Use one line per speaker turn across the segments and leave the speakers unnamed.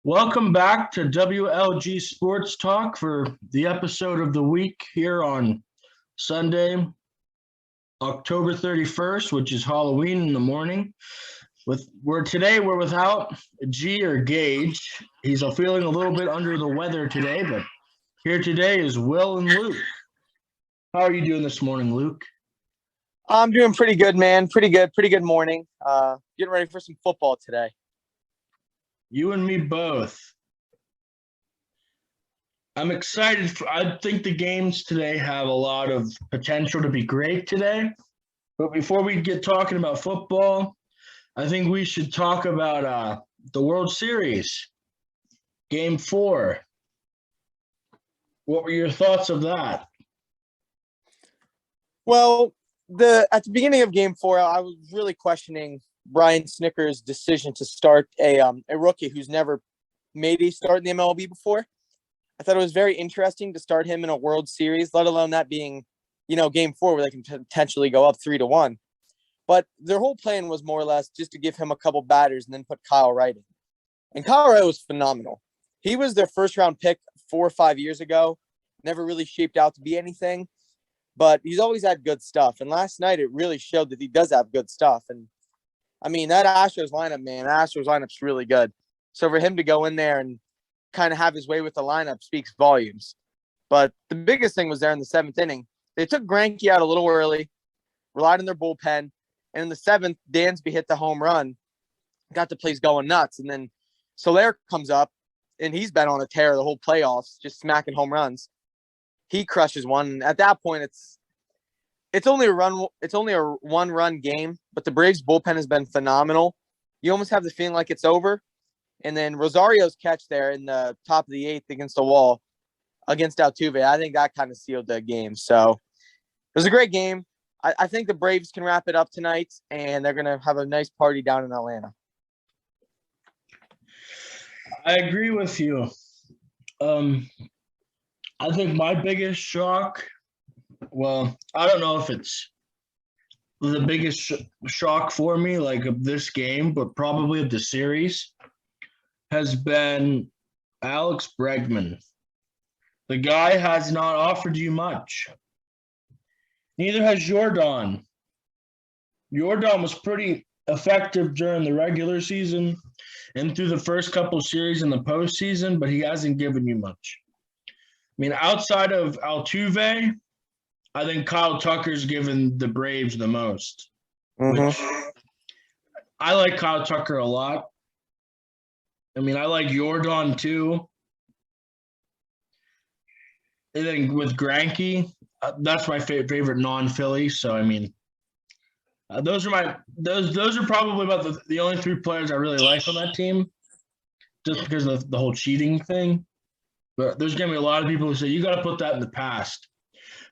Welcome back to WLG Sports Talk for the episode of the week here on Sunday, October 31st, which is Halloween in the morning. We're without G or Gage. He's feeling a little bit under the weather today, but here today is Will and Luke. How are you doing this morning, Luke?
I'm doing pretty good, man. Pretty good morning. Getting ready for some football today.
You and me both. I'm excited. I think the games today have a lot of potential to be great today. But before we get talking about football, I think we should talk about the World Series, Game 4. What were your thoughts of that?
Well, at the beginning of Game 4, I was really questioning Brian Snitker's decision to start a rookie who's never made a start in the MLB before. I thought it was very interesting to start him in a World Series, let alone that being, Game 4 where they can potentially go up 3-1. But their whole plan was more or less just to give him a couple batters and then put Kyle Wright in. And Kyle Wright was phenomenal. He was their first-round pick 4 or 5 years ago. Never really shaped out to be anything, but he's always had good stuff. And last night it really showed that he does have good stuff. And I mean, that Astros lineup's really good. So for him to go in there and kind of have his way with the lineup speaks volumes. But the biggest thing was there in the 7th inning. They took Greinke out a little early, relied on their bullpen, and in the 7th, Dansby hit the home run, got the place going nuts. And then Soler comes up, and he's been on a tear the whole playoffs, just smacking home runs. He crushes one. And at that point, it's only a 1-run game, but the Braves bullpen has been phenomenal. You almost have the feeling like it's over. And then Rosario's catch there in the top of the 8th against the wall against Altuve, I think that kind of sealed the game. So it was a great game. I think the Braves can wrap it up tonight, and they're going to have a nice party down in Atlanta.
I agree with you. I think my biggest shock, well, I don't know if it's the biggest shock for me, like of this game, but probably of the series, has been Alex Bregman. The guy has not offered you much. Neither has Jordan. Jordan was pretty effective during the regular season and through the first couple series in the postseason, but he hasn't given you much. I mean, outside of Altuve, I think Kyle Tucker's given the Braves the most. Which I like Kyle Tucker a lot. I mean, I like Jordan too. And then with Greinke, that's my favorite non-Philly. So I mean, those are probably about the only 3 players I really like on that team, just because of the whole cheating thing. But there's going to be a lot of people who say, you got to put that in the past.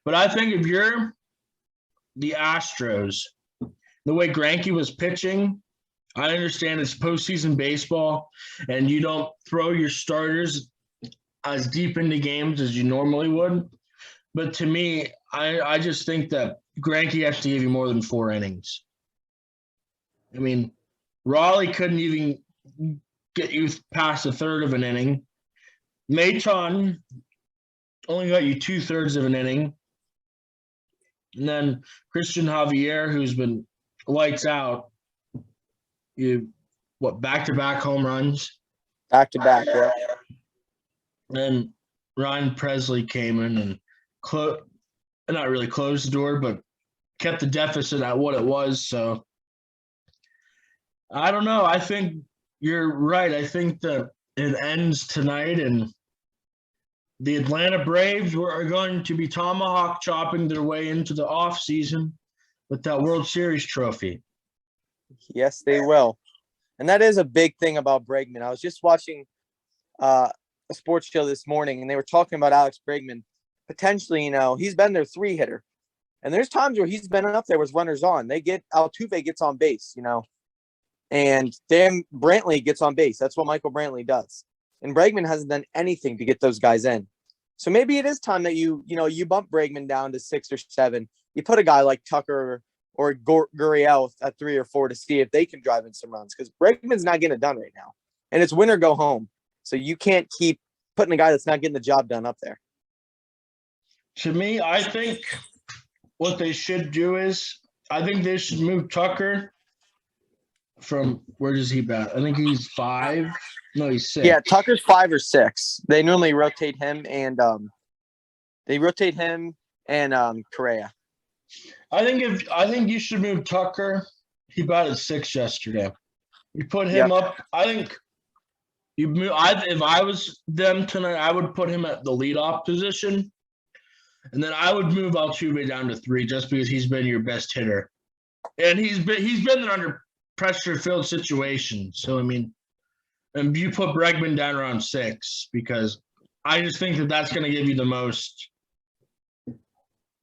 But I think if you're the Astros, the way Greinke was pitching, I understand it's postseason baseball, and you don't throw your starters as deep into games as you normally would. But to me, I just think that Greinke has to give you more than 4 innings. I mean, Raleigh couldn't even get you past a third of an inning. Maton only got you 2/3 of an inning. And then Christian Javier, who's been lights out, back-to-back home runs?
Back-to-back, yeah.
Then Ryan Presley came in and not really closed the door, but kept the deficit at what it was. So I don't know. I think you're right. I think that it ends tonight, and the Atlanta Braves are going to be tomahawk chopping their way into the offseason with that World Series trophy.
Yes, they will. And that is a big thing about Bregman. I was just watching a sports show this morning, and they were talking about Alex Bregman. Potentially, he's been their 3-hitter. And there's times where he's been up there with runners on. Altuve gets on base, and Dan Brantley gets on base. That's what Michael Brantley does. And Bregman hasn't done anything to get those guys in. So maybe it is time that you bump Bregman down to 6 or 7. You put a guy like Tucker or Gurriel at 3 or 4 to see if they can drive in some runs, because Bregman's not getting it done right now. And it's win or go home. So you can't keep putting a guy that's not getting the job done up there.
To me, I think what they should do is I think they should move Tucker from where does he bat? I think he's 5. No, he's 6.
Yeah, Tucker's 5 or 6. They normally rotate him and Correa.
I think you should move Tucker. He batted 6 yesterday. You put him up. I think you move. If I was them tonight, I would put him at the leadoff position, and then I would move Altuve down to 3 just because he's been your best hitter, and he's been under pressure-filled situations. So I mean, and you put Bregman down around 6 because I just think that's going to give you the most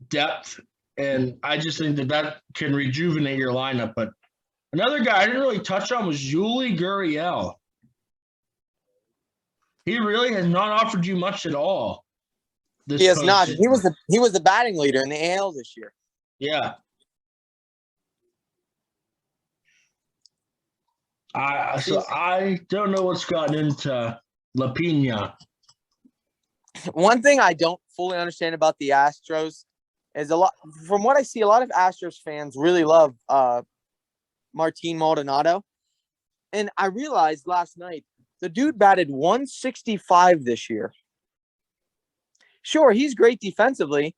depth, and I just think that can rejuvenate your lineup. But another guy I didn't really touch on was Yuli Gurriel. He really has not offered you much at all.
He has not. He was the batting leader in the AL this year.
Yeah. I don't know what's gotten into La Pina.
One thing I don't fully understand about the Astros is from what I see, a lot of Astros fans really love Martin Maldonado. And I realized last night the dude batted 165 this year. Sure, he's great defensively,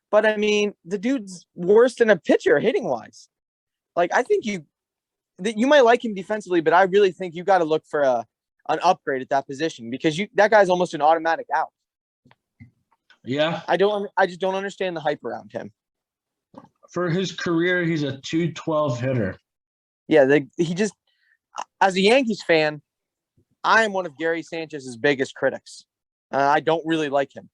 but I mean, the dude's worse than a pitcher hitting wise. Like, I think you might like him defensively, but I really think you got to look for an upgrade at that position because that guy's almost an automatic out.
Yeah.
I just don't understand the hype around him.
For his career, he's a .212 hitter.
Yeah, as a Yankees fan, I am one of Gary Sanchez's biggest critics. I don't really like him.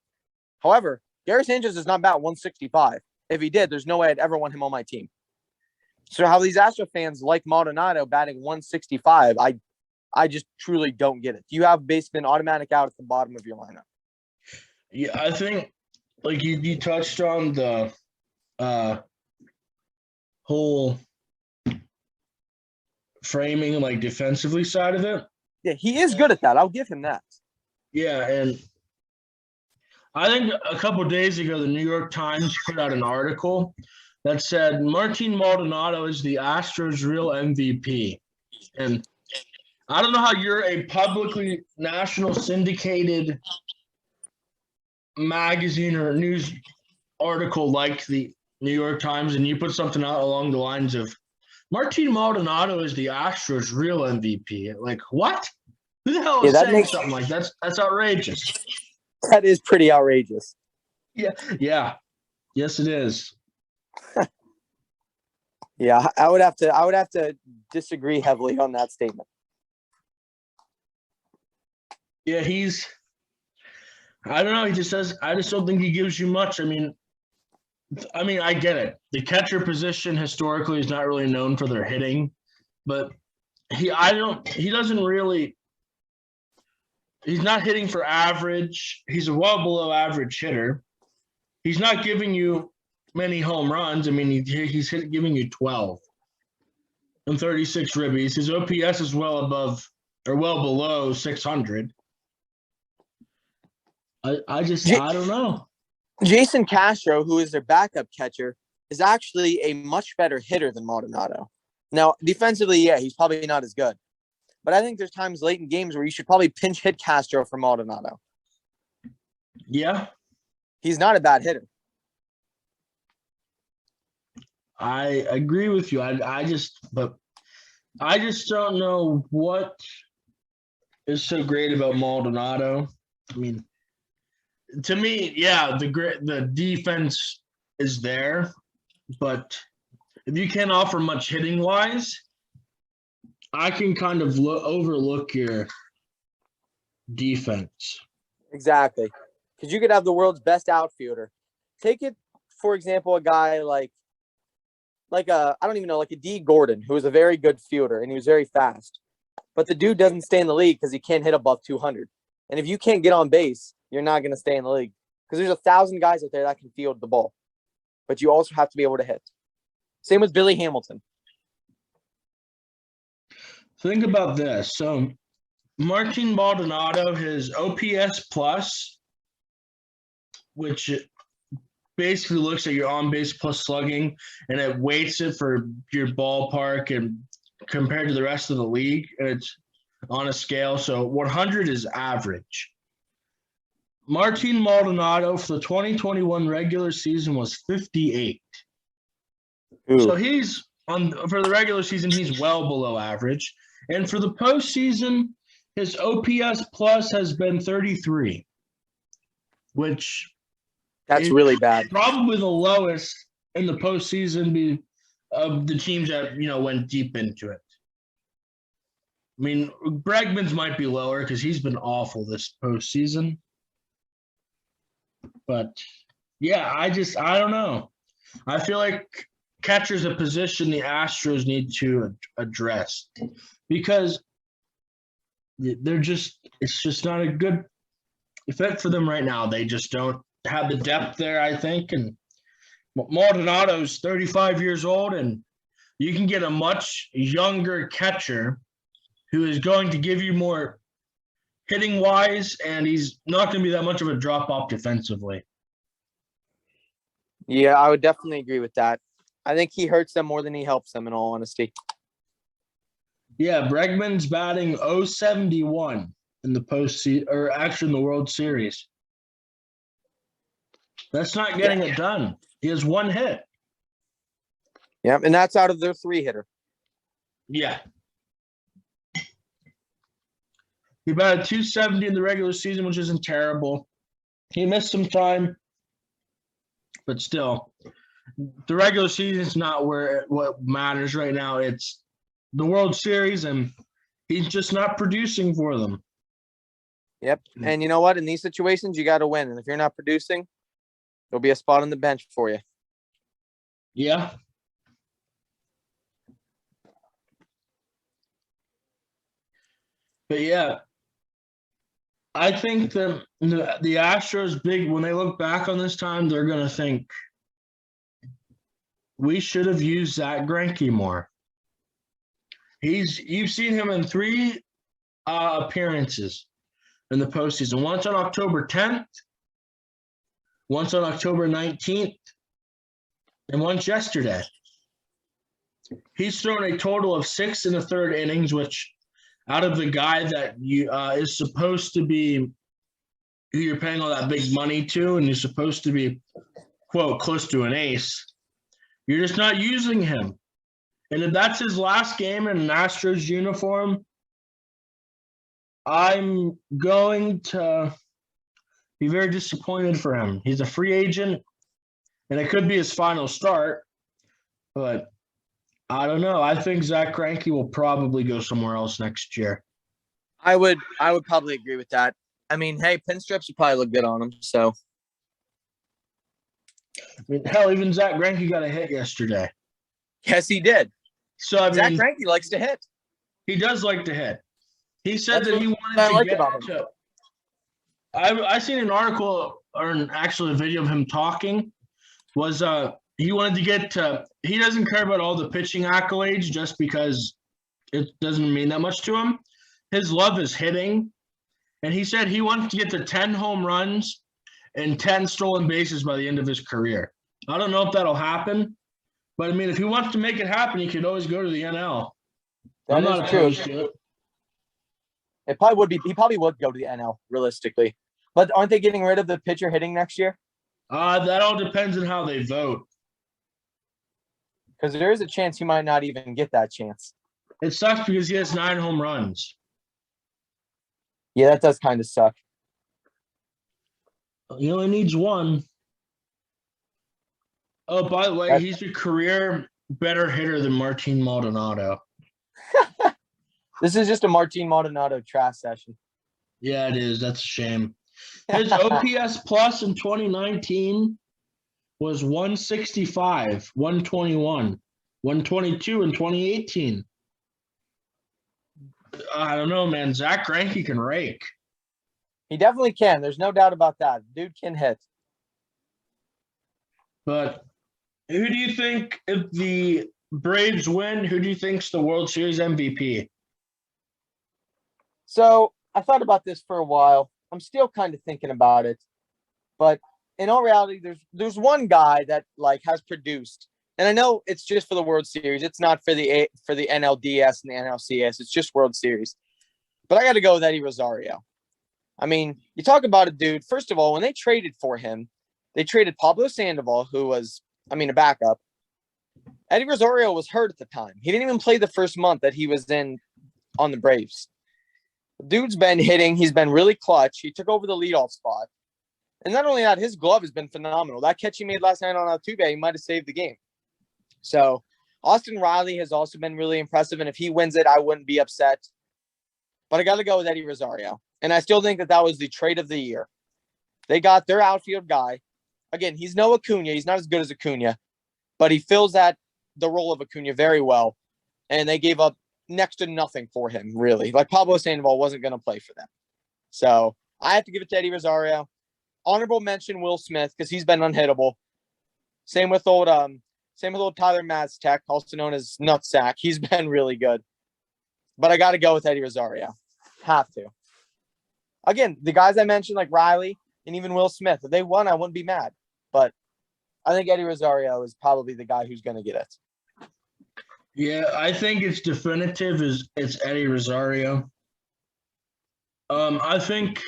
However, Gary Sanchez does not bat 165. If he did, there's no way I'd ever want him on my team. So how these Astro fans like Maldonado batting 165, I just truly don't get it. You have basically an automatic out at the bottom of your lineup.
Yeah, I think like you touched on the whole framing, like defensively side of it.
Yeah, he is good at that. I'll give him that.
Yeah, and I think a couple of days ago, the New York Times put out an article that said Martin Maldonado is the Astros' real MVP. And I don't know how you're a publicly national syndicated magazine or news article like the New York Times and you put something out along the lines of Martin Maldonado is the Astros' real MVP. Like, what? Who the hell is saying something like that? That's outrageous.
That is pretty outrageous.
Yeah. Yes, it is.
Yeah, I would have to disagree heavily on that statement.
Yeah, I don't know. He just says, I just don't think he gives you much. I mean, I get it. The catcher position historically is not really known for their hitting, but he's not hitting for average. He's a well below average hitter. He's not giving you many home runs. I mean, he's giving you 12 and 36 ribbies. His OPS is well below 600. I don't know.
Jason Castro, who is their backup catcher, is actually a much better hitter than Maldonado. Now, defensively, yeah, he's probably not as good. But I think there's times late in games where you should probably pinch hit Castro for Maldonado.
Yeah.
He's not a bad hitter.
I agree with you. I just don't know what is so great about Maldonado. I mean, to me, yeah, the defense is there, but if you can't offer much hitting wise, I can kind of overlook your defense.
Exactly, because you could have the world's best outfielder. Take it, for example, a guy like I don't even know, like a D. Gordon, who was a very good fielder and he was very fast, but the dude doesn't stay in the league because he can't hit above 200. And if you can't get on base, you're not going to stay in the league because there's 1,000 guys out there that can field the ball, but you also have to be able to hit. Same with Billy Hamilton.
Think about this. So Martin Maldonado, his OPS plus, which basically looks at your on-base plus slugging, and it weights it for your ballpark and compared to the rest of the league, and it's on a scale. So 100 is average. Martin Maldonado for the 2021 regular season was 58.
Ooh.
So he's for the regular season, he's well below average. And for the postseason, his OPS plus has been 33, which
That's really bad.
Probably the lowest in the postseason of the teams that went deep into it. I mean, Bregman's might be lower because he's been awful this postseason. But yeah, I don't know. I feel like catcher's a position the Astros need to address because it's just not a good fit for them right now. They just don't have the depth there, I think. And Maldonado's 35 years old, and you can get a much younger catcher who is going to give you more hitting wise, and he's not going to be that much of a drop off defensively.
Yeah, I would definitely agree with that. I think he hurts them more than he helps them, in all honesty.
Yeah, Bregman's batting .071 in the postseason, or actually in the World Series. That's not getting it done. He has one hit.
Yeah, and that's out of their 3-hitter.
Yeah. He batted .270 in the regular season, which isn't terrible. He missed some time, but still, the regular season is not what matters right now. It's the World Series, and he's just not producing for them.
Yep, and you know what? In these situations, you got to win, and if you're not producing, there'll be a spot on the bench for you.
Yeah. But yeah, I think that the Astros when they look back on this time, they're going to think we should have used Zach Greinke more. You've seen him in 3 appearances in the postseason. Once on October 10th, once on October 19th, and once yesterday. He's thrown a total of 6 1/3 innings, which out of the guy that is supposed to be who you're paying all that big money to, and you're supposed to be, quote, close to an ace, you're just not using him. And if that's his last game in an Astros uniform, I'm going to be very disappointed for him. He's a free agent, and it could be his final start, but I don't know. I think Zach Greinke will probably go somewhere else next year.
I would probably agree with that. I mean, hey, pinstripes would probably look good on him. So,
I mean, hell, even Zach Greinke got a hit yesterday.
Yes, he did.
So I
Zach
mean,
Greinke likes to hit.
He does like to hit. He said that he wanted
I
to
like
get
about him.
to. I seen an article or actually a video of him talking. Was he wanted to get to? He doesn't care about all the pitching accolades just because it doesn't mean that much to him. His love is hitting, and he said he wants to get to 10 home runs and 10 stolen bases by the end of his career. I don't know if that'll happen, but I mean, if he wants to make it happen, he could always go to the NL.
That
I'm not
is true.
opposed to it.
It probably would be. He probably would go to the NL realistically, but aren't they getting rid of the pitcher hitting next year?
That all depends on how they vote.
Because there is a chance he might not even get that chance.
It sucks because he has 9 home runs.
Yeah, that does kind of suck.
He only needs 1. Oh, by the way, he's a career better hitter than Martin Maldonado.
This is just a Martin Maldonado trash session.
Yeah, it is. That's a shame. His OPS plus in 2019 was 165, 121, 122 in 2018. I don't know, man. Zach Greinke can rake.
He definitely can. There's no doubt about that. Dude can hit.
But who do you think, if the Braves win, who do you think's the World Series MVP?
So I thought about this for a while. I'm still kind of thinking about it, but in all reality, there's one guy that like has produced, and I know it's just for the World Series. It's not for the NLDS and the NLCS. It's just World Series. But I got to go with Eddie Rosario. I mean, you talk about a dude. First of all, when they traded for him, they traded Pablo Sandoval, who was, a backup. Eddie Rosario was hurt at the time. He didn't even play the first month that he was in on the Braves. The dude's been hitting. He's been really clutch. He took over the leadoff spot. And not only that, his glove has been phenomenal. That catch he made last night on Altuve, he might have saved the game. So Austin Riley has also been really impressive. And if he wins it, I wouldn't be upset. But I got to go with Eddie Rosario. And I still think that was the trade of the year. They got their outfield guy. Again, he's no Acuna. He's not as good as Acuna. But he fills the role of Acuna very well. And they gave up next to nothing for him, really. Like Pablo Sandoval wasn't going to play for them. So I have to give it to Eddie Rosario. Honorable mention Will Smith because he's been unhittable. Same with old Tyler Maztek, also known as Nutsack. He's been really good. But I got to go with Eddie Rosario. Have to. Again, the guys I mentioned like Riley and even Will Smith, if they won, I wouldn't be mad. But I think Eddie Rosario is probably the guy who's going to get it.
Yeah, I think it's definitive. It's Eddie Rosario. I think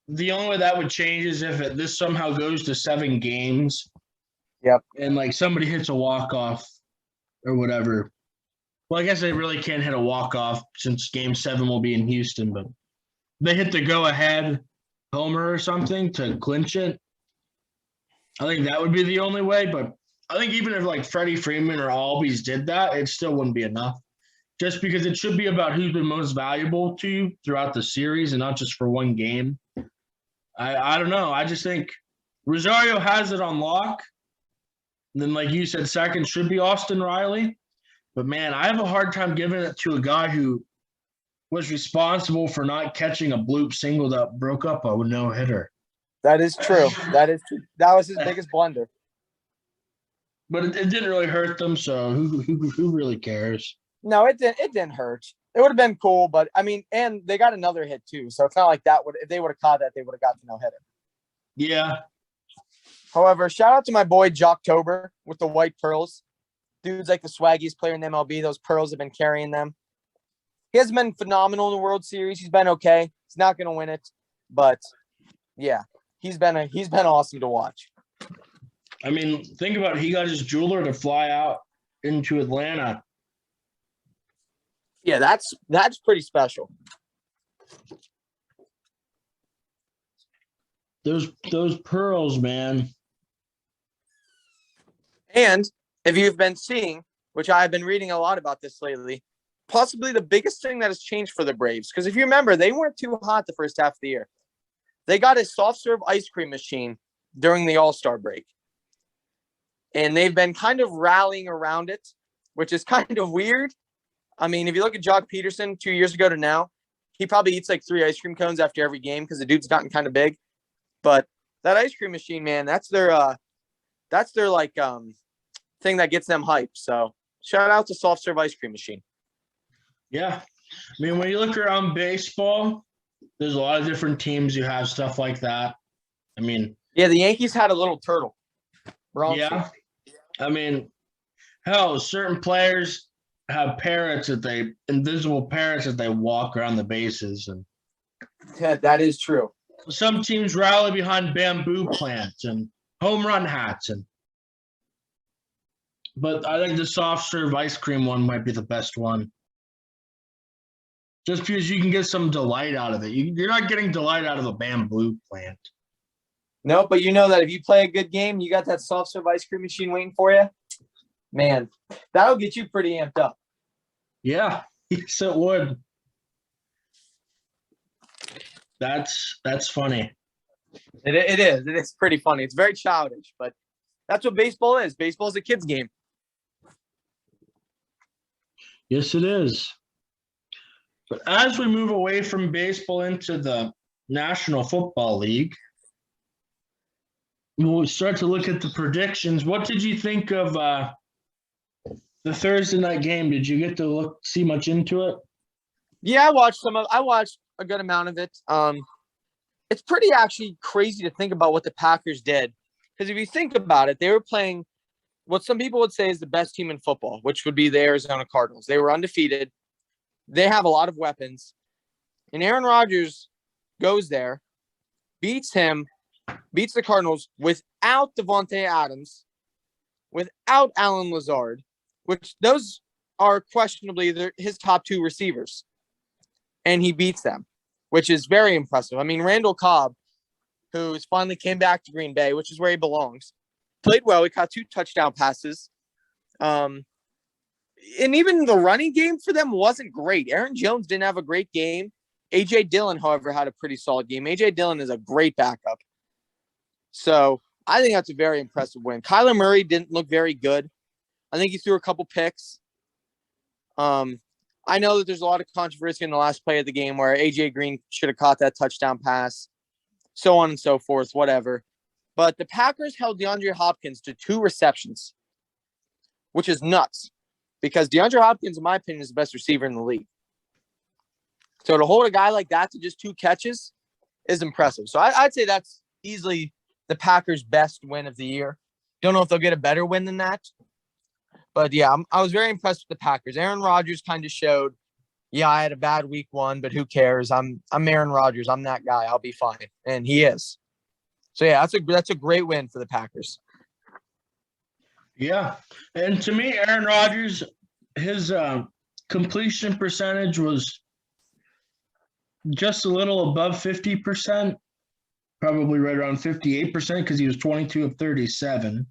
the only way that would change is if this somehow goes to 7 games.
Yep.
And like somebody hits a walk-off or whatever. Well, I guess they really can't hit a walk-off since Game 7 will be in Houston, but they hit the go-ahead homer or something to clinch it. I think that would be the only way, but I think even if like Freddie Freeman or Albies did that, it still wouldn't be enough. Just because it should be about who's been most valuable to you throughout the series and not just for one game. I don't know. I just think Rosario has it on lock. And then, like you said, second should be Austin Riley. But, man, I have a hard time giving it to a guy who was responsible for not catching a bloop single that broke up a no-hitter.
That is true. That is true. That was his biggest blunder.
But it didn't really hurt them, so who really cares?
No, it didn't hurt. It would have been cool, but and they got another hit too, so it's not like that if they would have caught that, they would have got to no hitter.
Yeah.
However, shout out to my boy Jocktober with the white pearls. Dude's like the swaggiest player in the MLB. Those pearls have been carrying them. He hasn't been phenomenal in the World Series. He's been okay. He's not going to win it, but yeah, he's been awesome to watch.
Think about it. He got his jeweler to fly out into Atlanta.
Yeah, that's pretty special.
Those pearls, man.
And if you've been seeing, which I've been reading a lot about this lately, possibly the biggest thing that has changed for the Braves, because if you remember, they weren't too hot the first half of the year. They got a soft serve ice cream machine during the All-Star break. And they've been kind of rallying around it, which is kind of weird. If you look at Jock Peterson 2 years ago to now, he probably eats like 3 ice cream cones after every game because the dude's gotten kind of big. But that ice cream machine, man, that's their like thing that gets them hyped. So shout out to soft serve ice cream machine.
Yeah. When you look around baseball, there's a lot of different teams who have stuff like that.
Yeah, the Yankees had a little turtle.
Yeah. Hell, certain players have invisible parrots that they walk around the bases. And
yeah, that is true.
Some teams rally behind bamboo plants and home run hats. But I think the soft serve ice cream one might be the best one. Just because you can get some delight out of it. You're not getting delight out of a bamboo plant.
No, but you know that if you play a good game, you got that soft serve ice cream machine waiting for you. Man, that'll get you pretty amped up.
Yeah, yes, it would. That's funny.
It is. It is pretty funny. It's very childish, but that's what baseball is. Baseball is a kid's game.
Yes, it is. But as we move away from baseball into the National Football League, we'll start to look at the predictions. What did you think of the Thursday night game? Did you get to see much into it?
Yeah, I watched a good amount of it. It's pretty actually crazy to think about what the Packers did. Because if you think about it, they were playing what some people would say is the best team in football, which would be the Arizona Cardinals. They were undefeated. They have a lot of weapons. And Aaron Rodgers goes there, beats the Cardinals without Devontae Adams, without Alan Lazard, which those are questionably his top two receivers. And he beats them, which is very impressive. I mean, Randall Cobb, who's finally came back to Green Bay, which is where he belongs, played well. He caught 2 touchdown passes. And even the running game for them wasn't great. Aaron Jones didn't have a great game. A.J. Dillon, however, had a pretty solid game. A.J. Dillon is a great backup. So I think that's a very impressive win. Kyler Murray didn't look very good. I think he threw a couple picks. I know that there's a lot of controversy in the last play of the game where A.J. Green should have caught that touchdown pass, so on and so forth, whatever. But the Packers held DeAndre Hopkins to 2 receptions, which is nuts because DeAndre Hopkins, in my opinion, is the best receiver in the league. So to hold a guy like that to just 2 catches is impressive. So I'd say that's easily the Packers' best win of the year. Don't know if they'll get a better win than that. But, yeah, I was very impressed with the Packers. Aaron Rodgers kind of showed, yeah, I had a bad week 1, but who cares? I'm Aaron Rodgers. I'm that guy. I'll be fine. And he is. So, yeah, that's a great win for the Packers.
Yeah. And to me, Aaron Rodgers, his completion percentage was just a little above 50%, probably right around 58% because he was 22 of 37.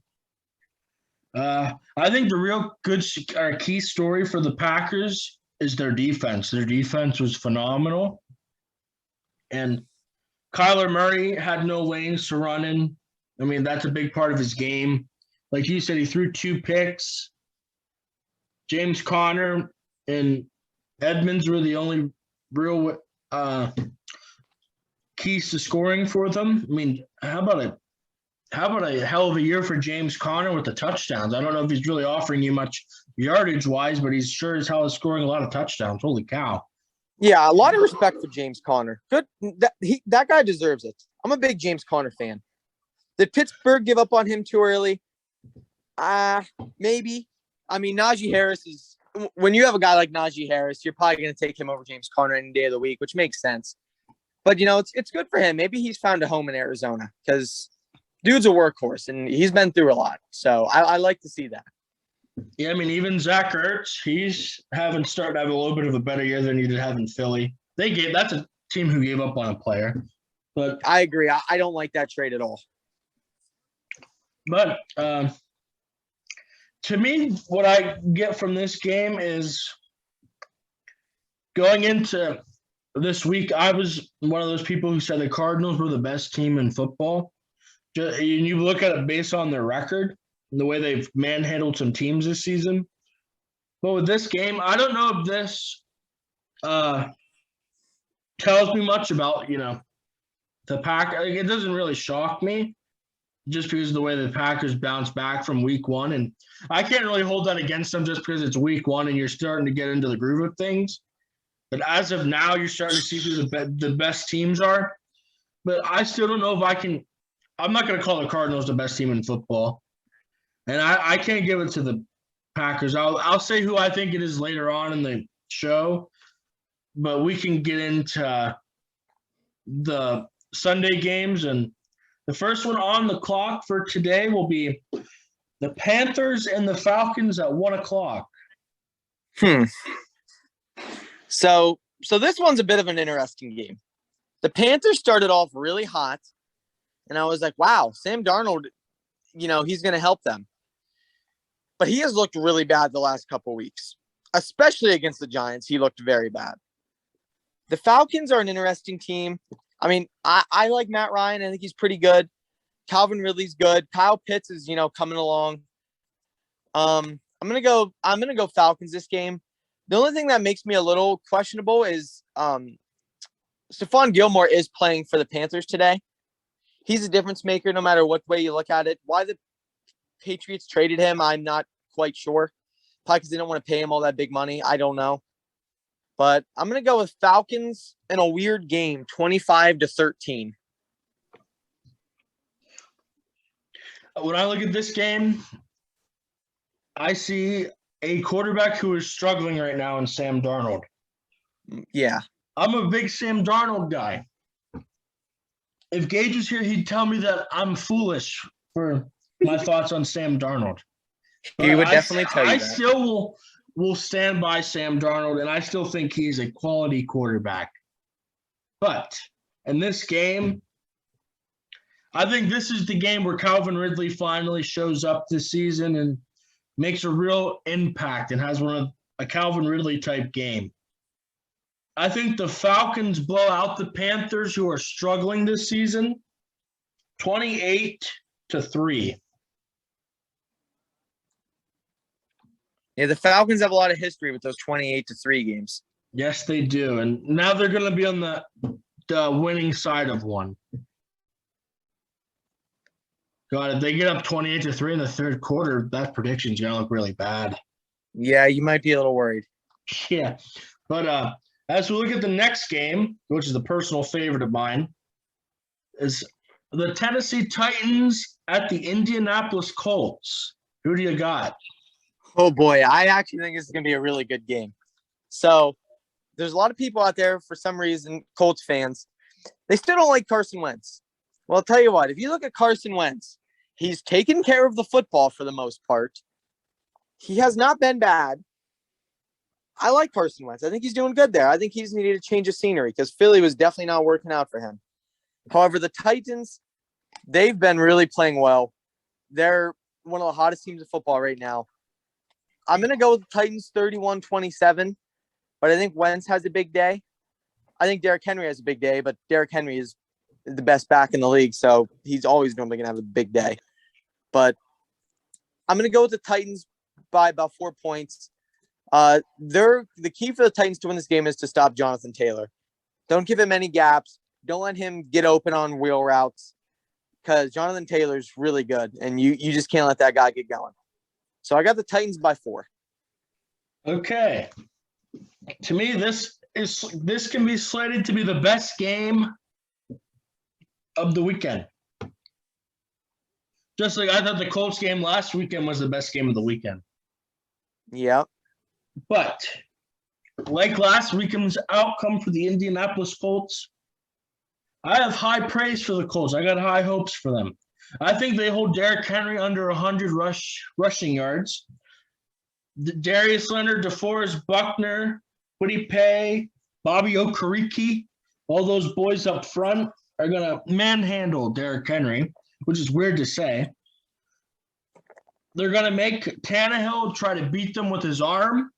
I think the real good key story for the Packers is their defense. Their defense was phenomenal. And Kyler Murray had no lanes to run in. I mean, that's a big part of his game. Like you said, he threw 2 picks. James Conner and Edmonds were the only real keys to scoring for them. I mean, how about a hell of a year for James Conner with the touchdowns? I don't know if he's really offering you much yardage-wise, but he's sure as hell is scoring a lot of touchdowns. Holy cow.
Yeah, a lot of respect for James Conner. Good. That guy deserves it. I'm a big James Conner fan. Did Pittsburgh give up on him too early? Maybe. I mean, Najee Harris is – when you have a guy like Najee Harris, you're probably going to take him over James Conner any day of the week, which makes sense. But, it's good for him. Maybe he's found a home in Arizona because dude's a workhorse, and he's been through a lot. So I like to see that.
Yeah, I mean, even Zach Ertz, he's started to have a little bit of a better year than he did have in Philly. That's a team who gave up on a player. But
I agree. I don't like that trade at all.
But to me, what I get from this game is going into this week, I was one of those people who said the Cardinals were the best team in football. And you look at it based on their record and the way they've manhandled some teams this season. But with this game, I don't know if this tells me much about, the Pack. It doesn't really shock me just because of the way the Packers bounced back from week 1. And I can't really hold that against them just because it's week 1 and you're starting to get into the groove of things. But as of now, you're starting to see who the best teams are. But I still don't know if I can – I'm not going to call the Cardinals the best team in football. And I can't give it to the Packers. I'll say who I think it is later on in the show. But we can get into the Sunday games. And the first one on the clock for today will be the Panthers and the Falcons at 1 o'clock.
So this one's a bit of an interesting game. The Panthers started off really hot, and I was like, wow, Sam Darnold, he's going to help them. But he has looked really bad the last couple weeks, especially against the Giants. He looked very bad. The Falcons are an interesting team. I mean, I like Matt Ryan. I think he's pretty good. Calvin Ridley's good. Kyle Pitts is, coming along. I'm gonna go Falcons this game. The only thing that makes me a little questionable is Stephon Gilmore is playing for the Panthers today. He's a difference maker no matter what way you look at it. Why the Patriots traded him, I'm not quite sure. Probably because they don't want to pay him all that big money. I don't know. But I'm going to go with Falcons in a weird game, 25-13.
When I look at this game, I see a quarterback who is struggling right now in Sam Darnold.
Yeah.
I'm a big Sam Darnold guy. If Gage was here, he'd tell me that I'm foolish for my thoughts on Sam Darnold. But
He would definitely tell you that.
I still will stand by Sam Darnold, and I still think he's a quality quarterback. But in this game, I think this is the game where Calvin Ridley finally shows up this season and makes a real impact and has a Calvin Ridley type game. I think the Falcons blow out the Panthers, who are struggling this season, 28-3.
Yeah, the Falcons have a lot of history with those 28-3 games.
Yes, they do. And now they're going to be on the winning side of one. God, if they get up 28-3 in the third quarter, that prediction's going to look really bad.
Yeah, you might be a little worried.
Yeah. But as we look at the next game, which is a personal favorite of mine, is the Tennessee Titans at the Indianapolis Colts. Who do you got?
Oh, boy. I actually think this is going to be a really good game. So there's a lot of people out there, for some reason, Colts fans, they still don't like Carson Wentz. Well, I'll tell you what. If you look at Carson Wentz, he's taken care of the football for the most part. He has not been bad. I like Carson Wentz. I think he's doing good there. I think he's needed a change of scenery because Philly was definitely not working out for him. However, the Titans, they've been really playing well. They're one of the hottest teams in football right now. I'm going to go with the Titans 31-27, but I think Wentz has a big day. I think Derrick Henry has a big day, but Derrick Henry is the best back in the league, so he's always normally going to have a big day. But I'm going to go with the Titans by about 4 points. The key for the Titans to win this game is to stop Jonathan Taylor. Don't give him any gaps. Don't let him get open on wheel routes because Jonathan Taylor's really good, and you just can't let that guy get going. So I got the Titans by 4.
Okay. To me, this can be slated to be the best game of the weekend. Just like I thought the Colts game last weekend was the best game of the weekend.
Yeah.
But like last weekend's outcome for the Indianapolis Colts, I have high praise for the Colts. I got high hopes for them. I think they hold Derrick Henry under 100 rushing yards. Darius Leonard, DeForest Buckner, Woody Pay, Bobby Okereke, all those boys up front are going to manhandle Derrick Henry, which is weird to say. They're going to make Tannehill try to beat them with his arm.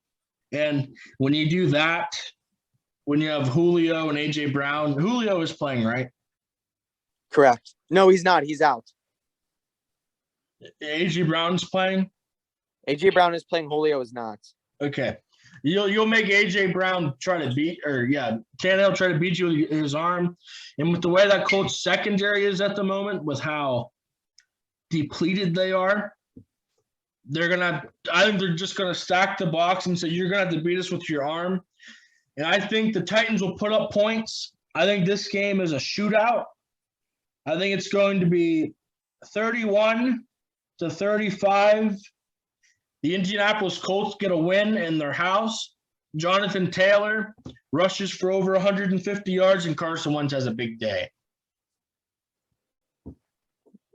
And when you do that, when you have Julio and A.J. Brown, Julio is playing, right?
Correct. No, he's not. He's out.
A.J. Brown's playing?
A.J. Brown is playing. Julio is not.
Okay. You'll make A.J. Brown try to Tannehill try to beat you with his arm. And with the way that Colts secondary is at the moment, with how depleted they are, I think they're just gonna stack the box and say you're gonna have to beat us with your arm. And I think the Titans will put up points. I think this game is a shootout. I think it's going to be 31-35. The Indianapolis Colts get a win in their house. Jonathan Taylor rushes for over 150 yards, and Carson Wentz has a big day.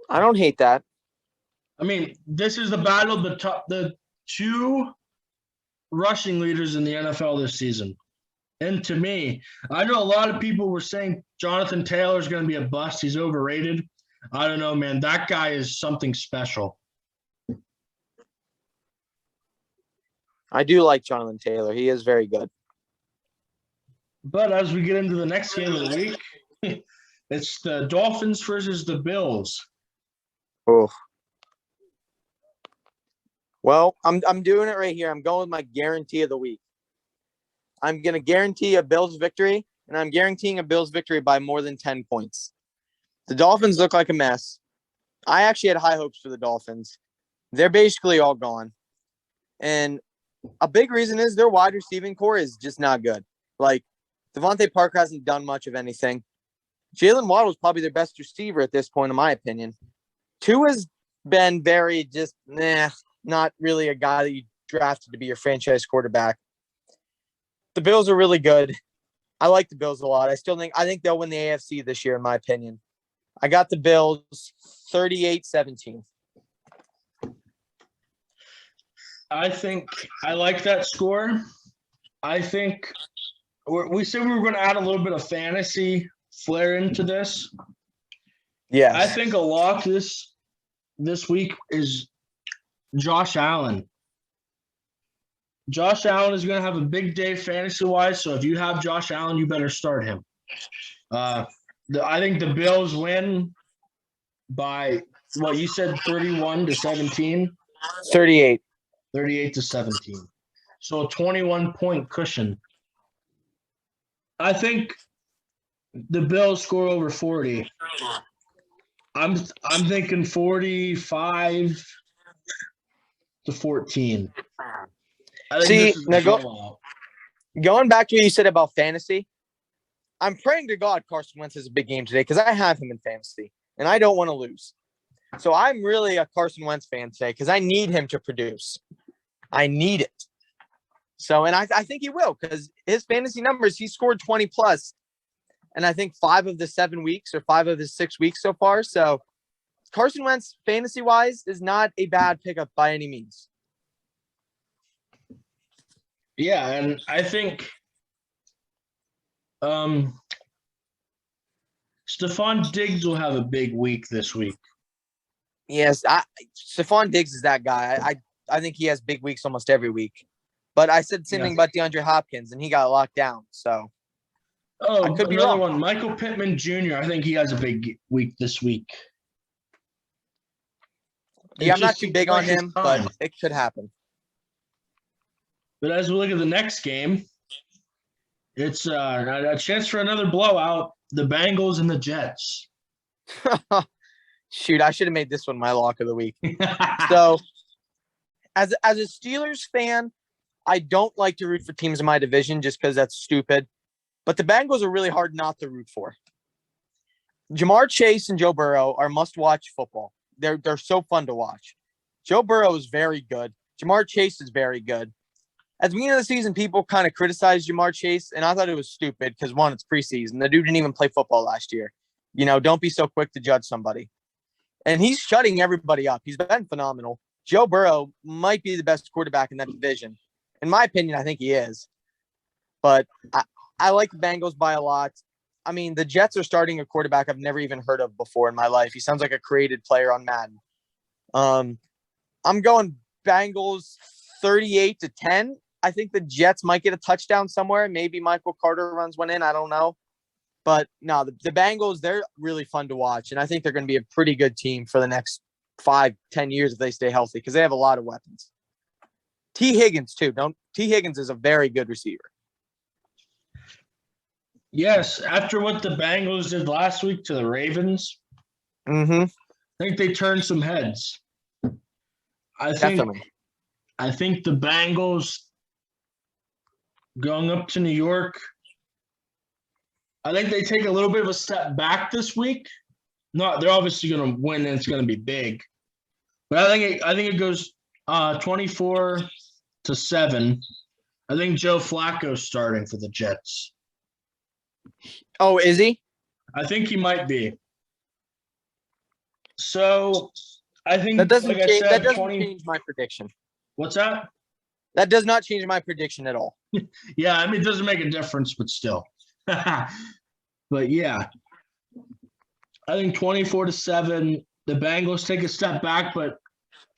I don't hate that.
I mean, this is the battle of the two rushing leaders in the NFL this season. And to me, I know a lot of people were saying Jonathan Taylor is going to be a bust. He's overrated. I don't know, man. That guy is something special.
I do like Jonathan Taylor. He is very good.
But as we get into the next game of the week, it's the Dolphins versus the Bills.
Oh. Well, I'm doing it right here. I'm going with my guarantee of the week. I'm going to guarantee a Bills victory, and I'm guaranteeing a Bills victory by more than 10 points. The Dolphins look like a mess. I actually had high hopes for the Dolphins. They're basically all gone. And a big reason is their wide receiving core is just not good. Like, Devontae Parker hasn't done much of anything. Jalen Waddle is probably their best receiver at this point, in my opinion. Tua's been very just, not really a guy that you drafted to be your franchise quarterback. The Bills are really good. I like the Bills a lot. I think they'll win the AFC this year, in my opinion. I got the Bills 38-17.
I think I like that score. I think we said we were going to add a little bit of fantasy flair into this.
Yes.
I think a lock this week is Josh Allen. Josh Allen is going to have a big day fantasy-wise, so if you have Josh Allen, you better start him. I think the Bills win by, what you said, 31-17?
38.
38-17. So a 21-point cushion. I think the Bills score over 40. I'm thinking 45-14. I think
See,
this is a blowout.
Going back to what you said about fantasy, I'm praying to God Carson Wentz has a big game today because I have him in fantasy, and I don't want to lose. So I'm really a Carson Wentz fan today because I need him to produce. I need it. So, and I think he will because his fantasy numbers, he scored 20+, and I think 5 of the 7 weeks or 5 of the 6 weeks so far. So Carson Wentz, fantasy-wise, is not a bad pickup by any means.
Yeah, and I think Stephon Diggs will have a big week this week.
Yes, Stephon Diggs is that guy. I think he has big weeks almost every week. But I said the same thing about DeAndre Hopkins, and he got locked down. So I could be wrong.
One, Michael Pittman Jr. I think he has a big week this week.
Yeah, I'm not too big on him, but it could happen.
But as we look at the next game, it's a chance for another blowout. The Bengals and the Jets.
Shoot, I should have made this one my lock of the week. So, as a Steelers fan, I don't like to root for teams in my division just because that's stupid. But the Bengals are really hard not to root for. Jamar Chase and Joe Burrow are must-watch football. They're so fun to watch. Joe Burrow is very good. Jamar Chase is very good. At the beginning of the season, people kind of criticized Jamar Chase, and I thought it was stupid because, one, it's preseason. The dude didn't even play football last year. Don't be so quick to judge somebody. And he's shutting everybody up. He's been phenomenal. Joe Burrow might be the best quarterback in that division. In my opinion, I think he is. But I like the Bengals by a lot. I mean, the Jets are starting a quarterback I've never even heard of before in my life. He sounds like a created player on Madden. I'm going Bengals 38-10. I think the Jets might get a touchdown somewhere. Maybe Michael Carter runs one in. I don't know. But no, the Bengals, they're really fun to watch. And I think they're going to be a pretty good team for the next 5-10 years if they stay healthy because they have a lot of weapons. T. Higgins, too. T. Higgins is a very good receiver.
Yes, after what the Bengals did last week to the Ravens,
I
think they turned some heads.
Definitely.
I think the Bengals going up to New York, I think they take a little bit of a step back this week. No, they're obviously going to win, and it's going to be big. But I think it goes 24-7. I think Joe Flacco's starting for the Jets.
Oh, is he?
I think he might be. So I think
that doesn't change my prediction.
What's that?
That does not change my prediction at all.
Yeah, I mean, it doesn't make a difference, but still. But yeah, I think 24-7. The Bengals take a step back, but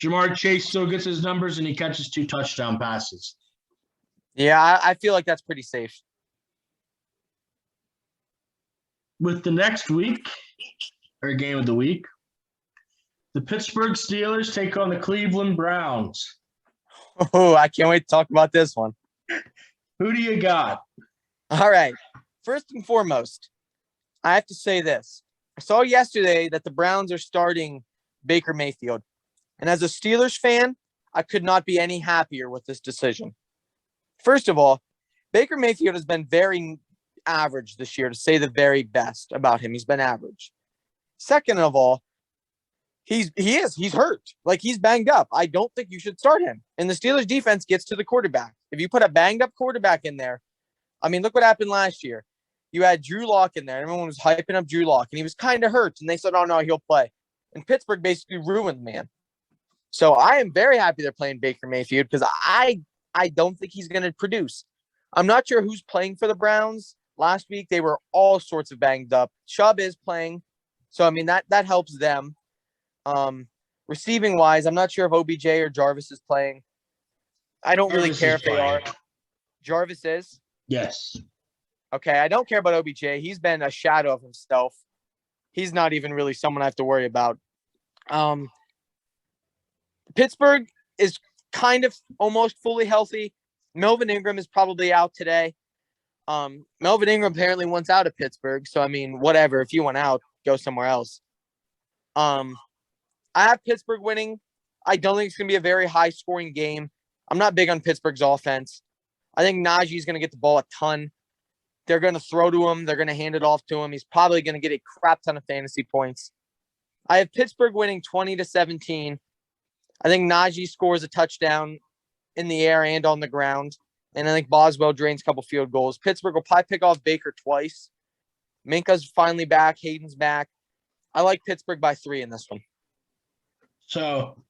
Jamar Chase still gets his numbers and he catches 2 touchdown passes.
Yeah, I feel like that's pretty safe.
With the next week, or game of the week, the Pittsburgh Steelers take on the Cleveland Browns.
Oh, I can't wait to talk about this one.
Who do you got?
All right. First and foremost, I have to say this. I saw yesterday that the Browns are starting Baker Mayfield. And as a Steelers fan, I could not be any happier with this decision. First of all, Baker Mayfield has been very average this year, to say the very best about him. He's been average. Second of all, he's hurt. Like, he's banged up. I don't think you should start him. And the Steelers defense gets to the quarterback. If you put a banged up quarterback in there, I mean, look what happened last year. You had Drew Lock in there. Everyone was hyping up Drew Lock, and he was kind of hurt. And they said, oh, no, he'll play. And Pittsburgh basically ruined the man. So I am very happy they're playing Baker Mayfield because I don't think he's going to produce. I'm not sure who's playing for the Browns. Last week, they were all sorts of banged up. Chubb is playing. So, I mean, that helps them. Receiving-wise, I'm not sure if OBJ or Jarvis is playing. I don't really care if they are. Jarvis is?
Yes.
Okay, I don't care about OBJ. He's been a shadow of himself. He's not even really someone I have to worry about. Pittsburgh is kind of almost fully healthy. Melvin Ingram is probably out today. Melvin Ingram apparently wants out of Pittsburgh. So, I mean, whatever. If you want out, go somewhere else. I have Pittsburgh winning. I don't think it's going to be a very high-scoring game. I'm not big on Pittsburgh's offense. I think Najee is going to get the ball a ton. They're going to throw to him. They're going to hand it off to him. He's probably going to get a crap ton of fantasy points. I have Pittsburgh winning 20-17. I think Najee scores a touchdown in the air and on the ground. And I think Boswell drains a couple field goals. Pittsburgh will probably pick off Baker twice. Minka's finally back. Hayden's back. I like Pittsburgh by 3 in this one.
So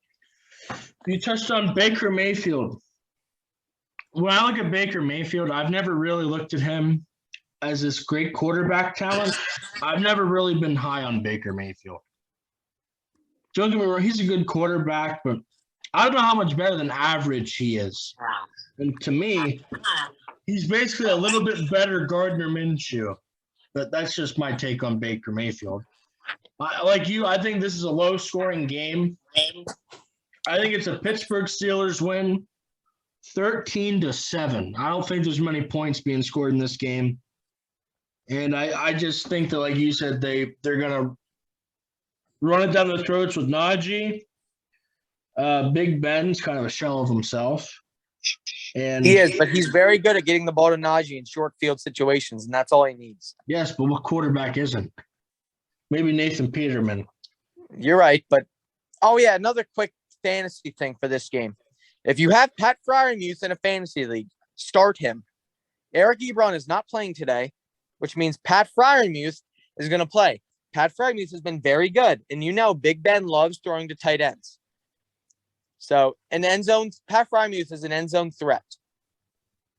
you touched on Baker Mayfield. When I look at Baker Mayfield, I've never really looked at him as this great quarterback talent. I've never really been high on Baker Mayfield. Don't get me wrong, he's a good quarterback, but I don't know how much better than average he is. And to me, he's basically a little bit better Gardner Minshew. But that's just my take on Baker Mayfield. Like you, I think this is a low-scoring game. I think it's a Pittsburgh Steelers win, 13-7. I don't think there's many points being scored in this game. And I just think that, like you said, they're going to run it down the throats with Najee. Big Ben's kind of a shell of himself. And
he is, but he's very good at getting the ball to Najee in short field situations, and that's all he needs.
Yes, but what quarterback isn't? Maybe Nathan Peterman.
You're right, but another quick fantasy thing for this game. If you have Pat Freiermuth in a fantasy league, start him. Eric Ebron is not playing today, which means Pat Freiermuth is going to play. Pat Freiermuth has been very good, and Big Ben loves throwing to tight ends. So, an end zone, Pat Freiermuth is an end zone threat.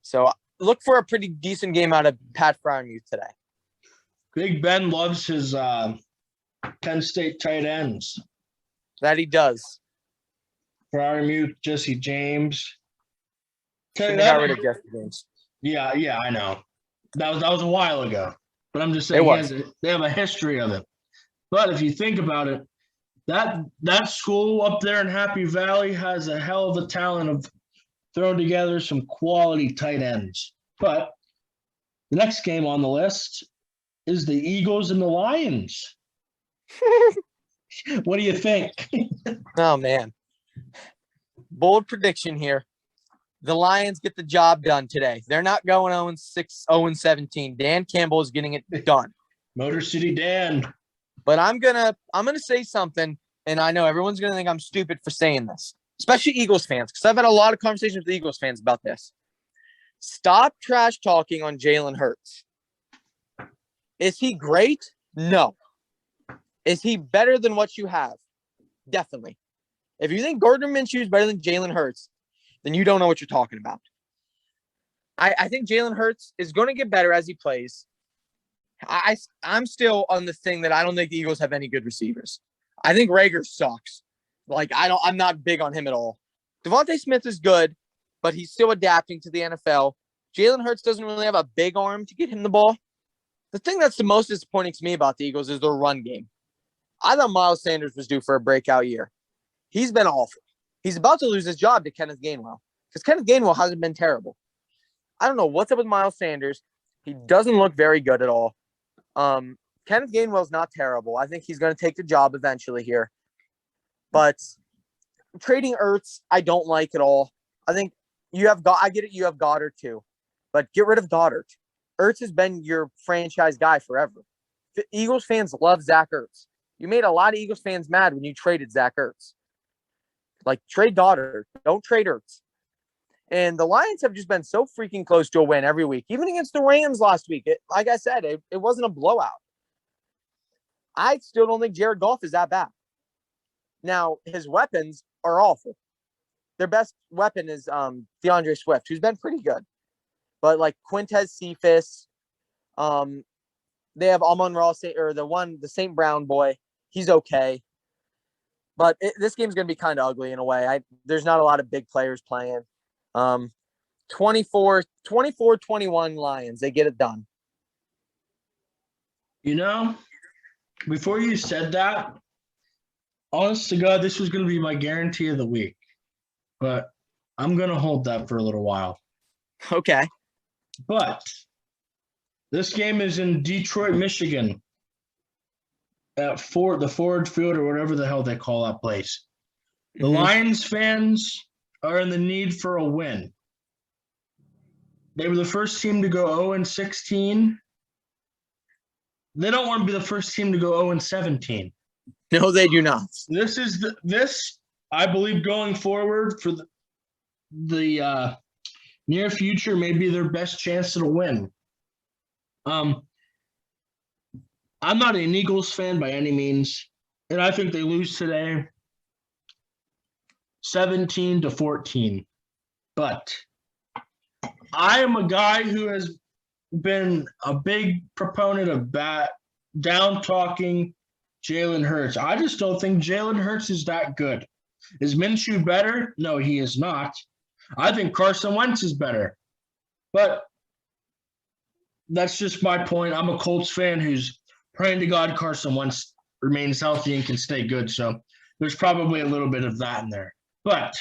So, look for a pretty decent game out of Pat Freiermuth today.
Big Ben loves his Penn State tight ends.
That he does.
Freiermuth, Jesse James.
Shouldn't have got rid of Jesse James.
Yeah, I know. That was a while ago. But I'm just saying they have a history of it. But if you think about it, that school up there in Happy Valley has a hell of a talent of throwing together some quality tight ends. But the next game on the list is the Eagles and the Lions. What do you think?
Oh, man. Bold prediction here. The Lions get the job done today. They're not going 0-6, 0-17. Dan Campbell is getting it done.
Motor City Dan.
But I'm gonna say something, and I know everyone's gonna think I'm stupid for saying this, especially Eagles fans, because I've had a lot of conversations with Eagles fans about this. Stop trash talking on Jalen Hurts. Is he great? No. Is he better than what you have? Definitely. If you think Gardner Minshew is better than Jalen Hurts, then you don't know what you're talking about. I think Jalen Hurts is going to get better as he plays. I'm still on the thing that I don't think the Eagles have any good receivers. I think Rager sucks. I'm not big on him at all. Devontae Smith is good, but he's still adapting to the NFL. Jalen Hurts doesn't really have a big arm to get him the ball. The thing that's the most disappointing to me about the Eagles is their run game. I thought Miles Sanders was due for a breakout year. He's been awful. He's about to lose his job to Kenneth Gainwell because Kenneth Gainwell hasn't been terrible. I don't know what's up with Miles Sanders. He doesn't look very good at all. Kenneth Gainwell's not terrible. I think he's going to take the job eventually here. But trading Ertz, I don't like at all. I think I get it. You have Goddard too. but get rid of Goddard. Ertz has been your franchise guy forever. Eagles fans love Zach Ertz. You made a lot of Eagles fans mad when you traded Zach Ertz. Like, trade Goddard. Don't trade Ertz. And the Lions have just been so freaking close to a win every week. Even against the Rams last week. Like I said, it wasn't a blowout. I still don't think Jared Goff is that bad. Now, his weapons are awful. Their best weapon is DeAndre Swift, who's been pretty good. But like Quintez Cephas, they have Amon-Ra, or the St. Brown boy. He's okay. But this game's going to be kind of ugly in a way. There's not a lot of big players playing. 24-21 Lions. They get it done.
You know, before you said that, honest to God, this was going to be my guarantee of the week. But I'm going to hold that for a little while.
Okay.
But this game is in Detroit, Michigan at the Ford Field or whatever the hell they call that place. The Lions fans are in the need for a win. They were the first team to go 0-16. They don't want to be the first team to go 0-17.
No, they do not.
This I believe going forward for the near future may be their best chance at a win. I'm not an Eagles fan by any means, and I think they lose today 17-14. But I am a guy who has been a big proponent of down-talking Jalen Hurts. I just don't think Jalen Hurts is that good. Is Minshew better? No, he is not. I think Carson Wentz is better. But that's just my point. I'm a Colts fan who's praying to God Carson Wentz remains healthy and can stay good. So there's probably a little bit of that in there. But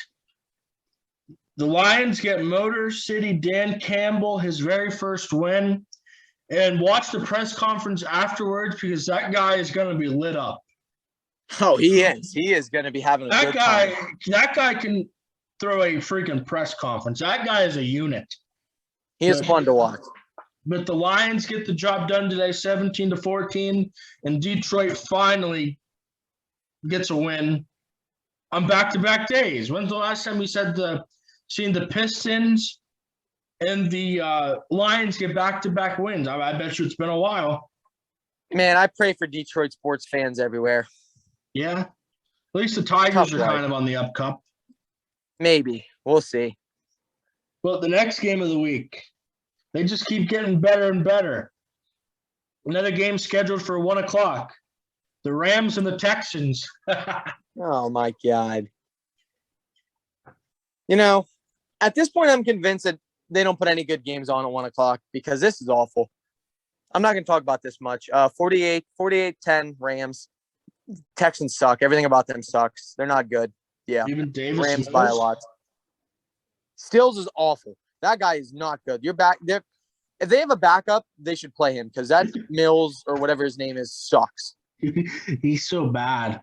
the Lions get Motor City Dan Campbell, his very first win. And watch the press conference afterwards because that guy is going to be lit up.
Oh, he is. He is going to be having a good time.
That guy can throw a freaking press conference. That guy is a unit.
He is fun to watch.
But the Lions get the job done today, 17-14, and Detroit finally gets a win on back-to-back days. When's the last time we seen the Pistons and the Lions get back-to-back wins? I bet you it's been a while.
Man, I pray for Detroit sports fans everywhere.
Yeah. At least the Tigers are kind of on the up cup.
Maybe. We'll see.
Well, the next game of the week, they just keep getting better and better. Another game scheduled for 1 o'clock. The Rams and the Texans.
Oh, my God. You know, at this point, I'm convinced that they don't put any good games on at 1 o'clock because this is awful. I'm not going to talk about this much. 48-10 Rams. Texans suck. Everything about them sucks. They're not good. Yeah.
Even Davis
Rams by a lot. Stills is awful. That guy is not good. You're back there. If they have a backup, they should play him because that Mills or whatever his name is sucks.
He's so bad.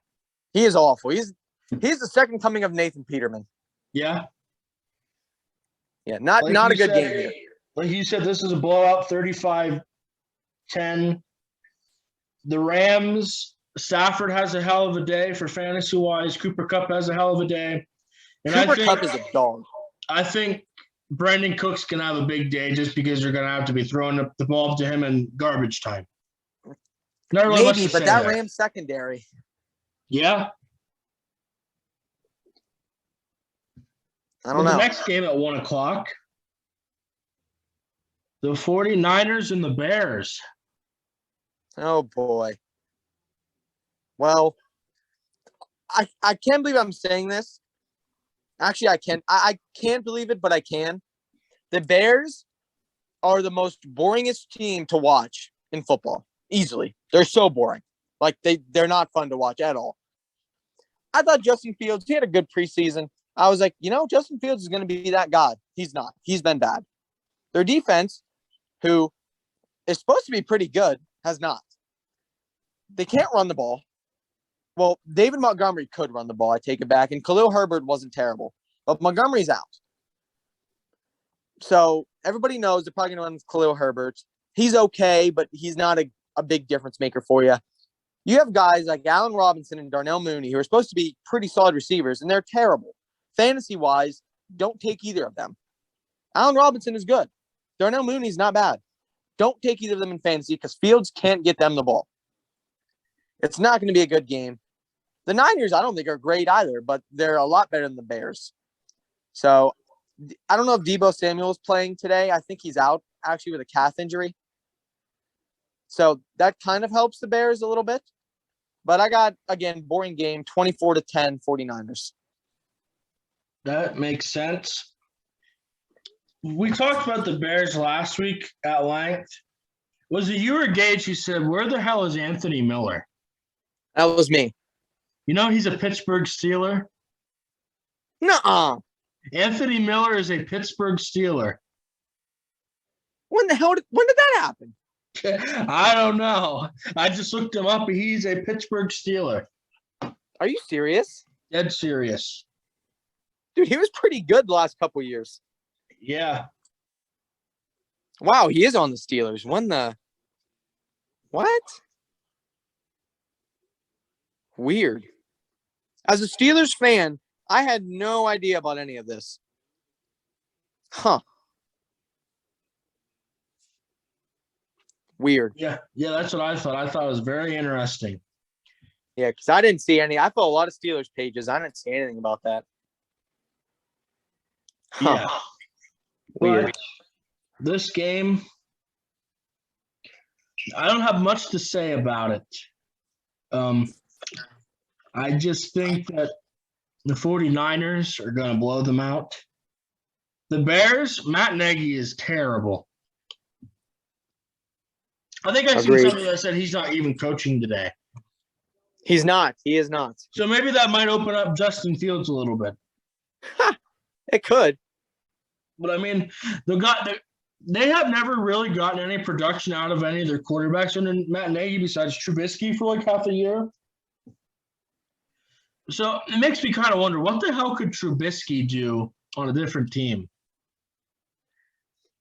He is awful. He's the second coming of Nathan Peterman.
Yeah.
Yeah, not a good game here.
Like you said, this is a blowout, 35-10. The Rams, Stafford has a hell of a day for fantasy-wise. Cooper Kupp has a hell of a day. And
Cooper Kupp is a dog.
I think Brandon Cooks can have a big day just because they're going to have to be throwing the ball to him in garbage time.
Maybe, but that Rams secondary.
Yeah.
I don't know.
The next game at 1 o'clock, the 49ers and the Bears.
Oh, boy. Well, I can't believe I'm saying this. Actually, I can. I can't believe it, but I can. The Bears are the most boringest team to watch in football. Easily. They're so boring. Like, they're not fun to watch at all. I thought Justin Fields, he had a good preseason. I was like, Justin Fields is going to be that guy. He's not. He's been bad. Their defense, who is supposed to be pretty good, has not. They can't run the ball. Well, David Montgomery could run the ball. I take it back. And Khalil Herbert wasn't terrible. But Montgomery's out. So everybody knows they're probably going to run with Khalil Herbert. He's okay, but he's not a big difference maker for you. You have guys like Allen Robinson and Darnell Mooney who are supposed to be pretty solid receivers, and they're terrible. Fantasy-wise, don't take either of them. Allen Robinson is good. Darnell Mooney's not bad. Don't take either of them in fantasy because Fields can't get them the ball. It's not going to be a good game. The Niners, I don't think, are great either, but they're a lot better than the Bears. So I don't know if Deebo Samuel is playing today. I think he's out actually with a calf injury. So that kind of helps the Bears a little bit. But I got, again, boring game, 24-10, 49ers.
That makes sense. We talked about the Bears last week at length. Was it you or Gage who said, where the hell is Anthony Miller?
That was me.
You know he's a Pittsburgh Steeler?
Nuh-uh.
Anthony Miller is a Pittsburgh Steeler.
When did that happen?
I don't know. I just looked him up. He's a Pittsburgh Steeler.
Are you serious?
Dead serious.
Dude, he was pretty good the last couple of years.
Yeah.
Wow, he is on the Steelers. What? Weird. As a Steelers fan, I had no idea about any of this. Huh. Weird.
Yeah, that's what I thought. I thought it was very interesting.
Yeah, because I didn't see any. I follow a lot of Steelers pages. I didn't see anything about that. Huh.
Yeah.
Weird.
But this game, I don't have much to say about it. I just think that the 49ers are going to blow them out. The Bears, Matt Nagy is terrible. I think I seen something that said he's not even coaching today.
He's not. He is not.
So maybe that might open up Justin Fields a little bit.
It could.
But, I mean, they have never really gotten any production out of any of their quarterbacks under Matt Nagy besides Trubisky for like half a year. So it makes me kind of wonder, what the hell could Trubisky do on a different team?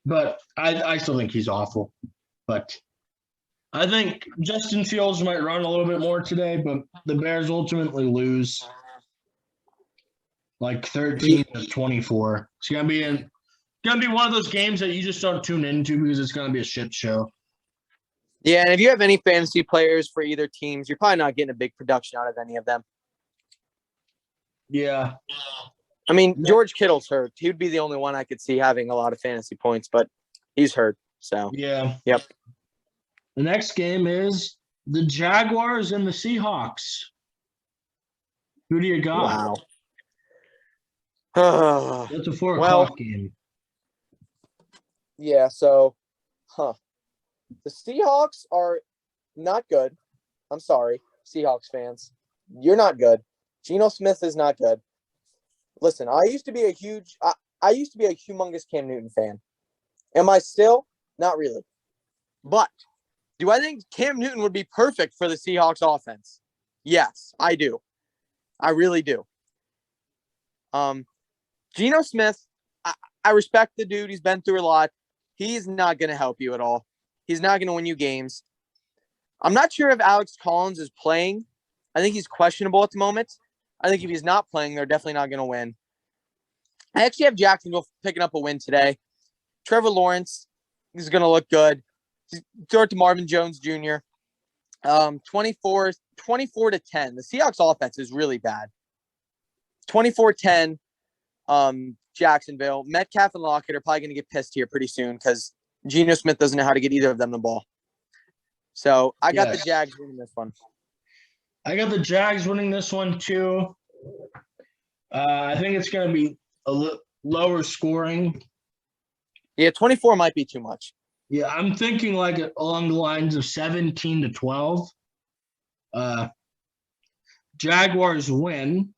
But I still think he's awful. But I think Justin Fields might run a little bit more today, but the Bears ultimately lose like 13-24. It's gonna be one of those games that you just don't tune into because it's gonna be a shit show.
Yeah, and if you have any fantasy players for either teams, you're probably not getting a big production out of any of them.
Yeah.
I mean, George Kittle's hurt. He would be the only one I could see having a lot of fantasy points, but he's hurt. So
yeah.
Yep.
The next game is the Jaguars and the Seahawks. Who do you got?
Wow.
That's a 4 o'clock game.
Yeah, so, the Seahawks are not good. I'm sorry, Seahawks fans. You're not good. Geno Smith is not good. Listen, I used to be a humongous Cam Newton fan. Am I still? Not really. But do I think Cam Newton would be perfect for the Seahawks offense? Yes, I do. I really do. Geno Smith, I respect the dude. He's been through a lot. He's not going to help you at all. He's not going to win you games. I'm not sure if Alex Collins is playing. I think he's questionable at the moment. I think if he's not playing, they're definitely not going to win. I actually have Jacksonville picking up a win today. Trevor Lawrence is going to look good. Throw it to Marvin Jones Jr. 24-10. The Seahawks offense is really bad. 24-10. Jacksonville. Metcalf and Lockett are probably going to get pissed here pretty soon because Geno Smith doesn't know how to get either of them the ball. So I got the Jags winning this one.
I got the Jags winning this one too. I think it's going to be a lower scoring.
Yeah, 24 might be too much.
Yeah, I'm thinking like along the lines of 17-12. Jaguars win.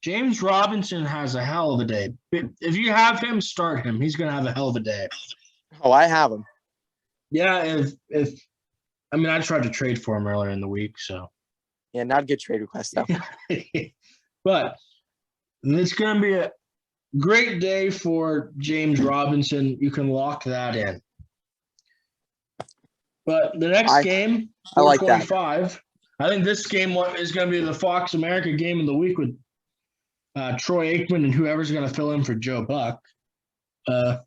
James Robinson has a hell of a day. If you have him, start him. He's going to have a hell of a day.
Oh, I have him.
Yeah, I tried to trade for him earlier in the week, so.
Yeah, not a good trade request, though.
But it's going to be great day for James Robinson. You can lock that in. But the next game,
I like that.
425, I think this game is going to be the Fox America game of the week with Troy Aikman and whoever's going to fill in for Joe Buck. The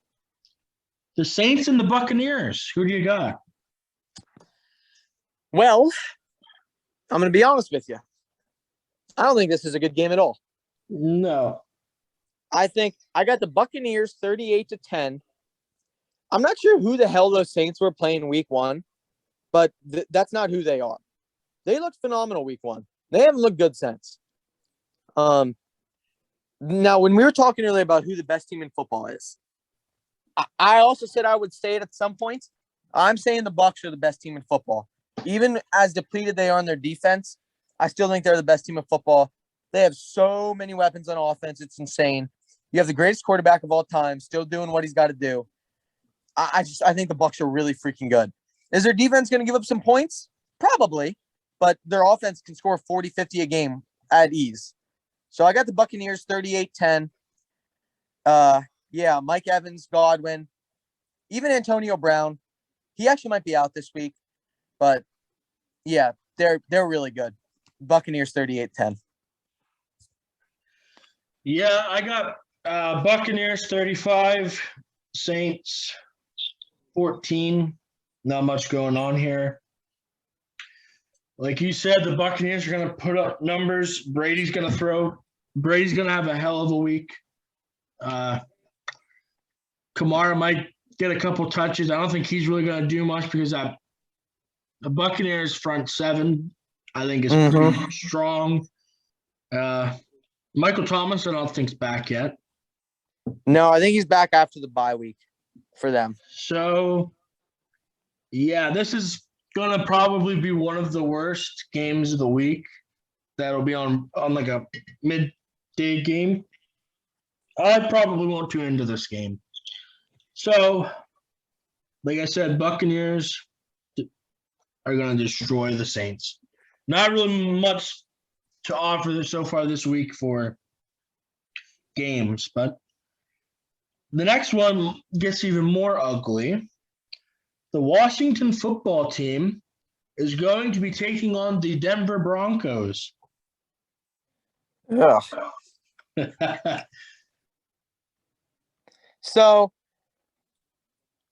Saints and the Buccaneers. Who do you got?
Well, I'm going to be honest with you. I don't think this is a good game at all.
No.
I think I got the Buccaneers 38-10. I'm not sure who the hell those Saints were playing week one, but that's not who they are. They looked phenomenal week one. They haven't looked good since. Now, when we were talking earlier about who the best team in football is, I also said I would say it at some points. I'm saying the Bucs are the best team in football. Even as depleted they are in their defense, I still think they're the best team in football. They have so many weapons on offense. It's insane. You have the greatest quarterback of all time still doing what he's got to do. I think the Bucs are really freaking good. Is their defense going to give up some points? Probably, but their offense can score 40, 50 a game at ease. So I got the Buccaneers 38-10. Yeah, Mike Evans, Godwin, even Antonio Brown. He actually might be out this week, but yeah, they're really good. Buccaneers 38-10.
Yeah, I got Buccaneers 35, Saints 14. Not much going on here. Like you said, the Buccaneers are going to put up numbers. Brady's going to have a hell of a week. Kamara might get a couple touches. I don't think he's really going to do much because the Buccaneers front seven, I think, is pretty strong. Michael Thomas, I don't think's back yet.
No, I think he's back after the bye week for them.
So, yeah, this is going to probably be one of the worst games of the week. That'll be on like a midday game. I probably won't tune into this game. So, like I said, Buccaneers are going to destroy the Saints. Not really much to offer so far this week for games, but the next one gets even more ugly. The Washington football team is going to be taking on the Denver Broncos.
Yeah. So,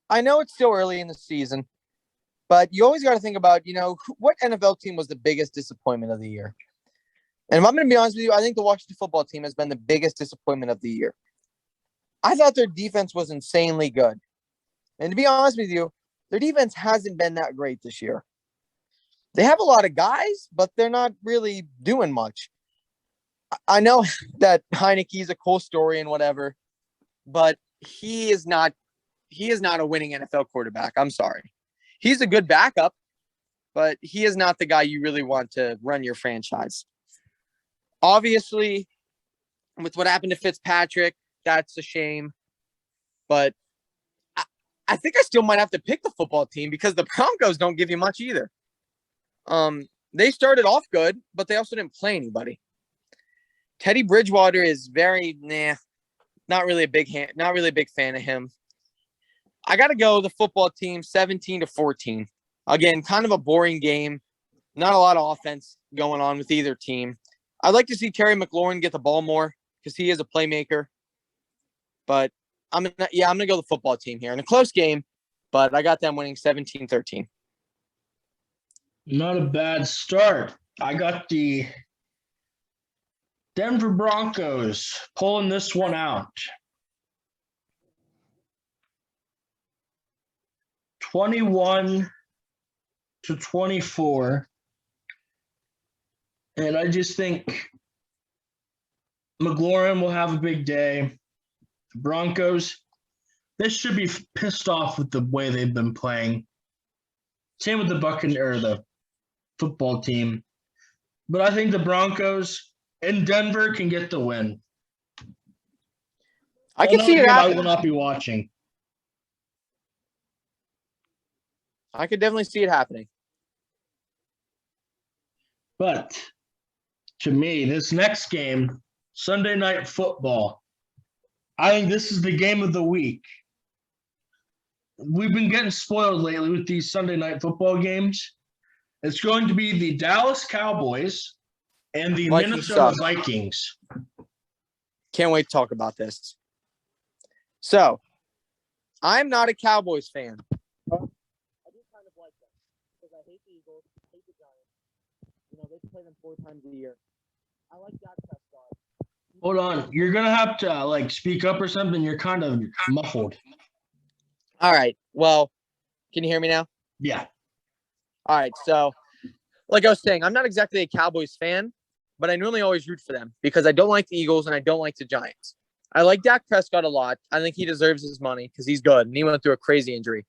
I know it's still early in the season, but you always got to think about, what NFL team was the biggest disappointment of the year? And if I'm going to be honest with you, I think the Washington football team has been the biggest disappointment of the year. I thought their defense was insanely good. And to be honest with you, their defense hasn't been that great this year. They have a lot of guys, but they're not really doing much. I know that Heineke's a cool story and whatever, but he is not a winning NFL quarterback. I'm sorry. He's a good backup, but he is not the guy you really want to run your franchise. Obviously, with what happened to Fitzpatrick, that's a shame. But I think I still might have to pick the football team because the Broncos don't give you much either. They started off good, but they also didn't play anybody. Teddy Bridgewater is not really a big fan of him. I got to go the football team 17-14. Again, kind of a boring game. Not a lot of offense going on with either team. I'd like to see Terry McLaurin get the ball more because he is a playmaker. But I'm gonna go the football team here in a close game, but I got them winning 17-13.
Not a bad start. I got the Denver Broncos pulling this one out. 21-24. And I just think McLaurin will have a big day. The Broncos, they should be pissed off with the way they've been playing. Same with the Buccaneers, the football team. But I think the Broncos in Denver can get the win.
I can see it happen.
I will not be watching.
I could definitely see it happening.
But to me, this next game, Sunday Night Football, I think this is the game of the week. We've been getting spoiled lately with these Sunday night football games. It's going to be the Dallas Cowboys and the
Vikings
Minnesota
suck.
Vikings.
Can't wait to talk about this. So, I'm not a Cowboys fan. I do kind of like them because I hate the Eagles, hate the Giants. They play them 4 times a year. I like Dak Prescott.
Hold on. You're going to have to, speak up or something. You're kind of muffled.
All right. Well, can you hear me now?
Yeah.
All right. So, like I was saying, I'm not exactly a Cowboys fan, but I normally always root for them because I don't like the Eagles and I don't like the Giants. I like Dak Prescott a lot. I think he deserves his money because he's good and he went through a crazy injury.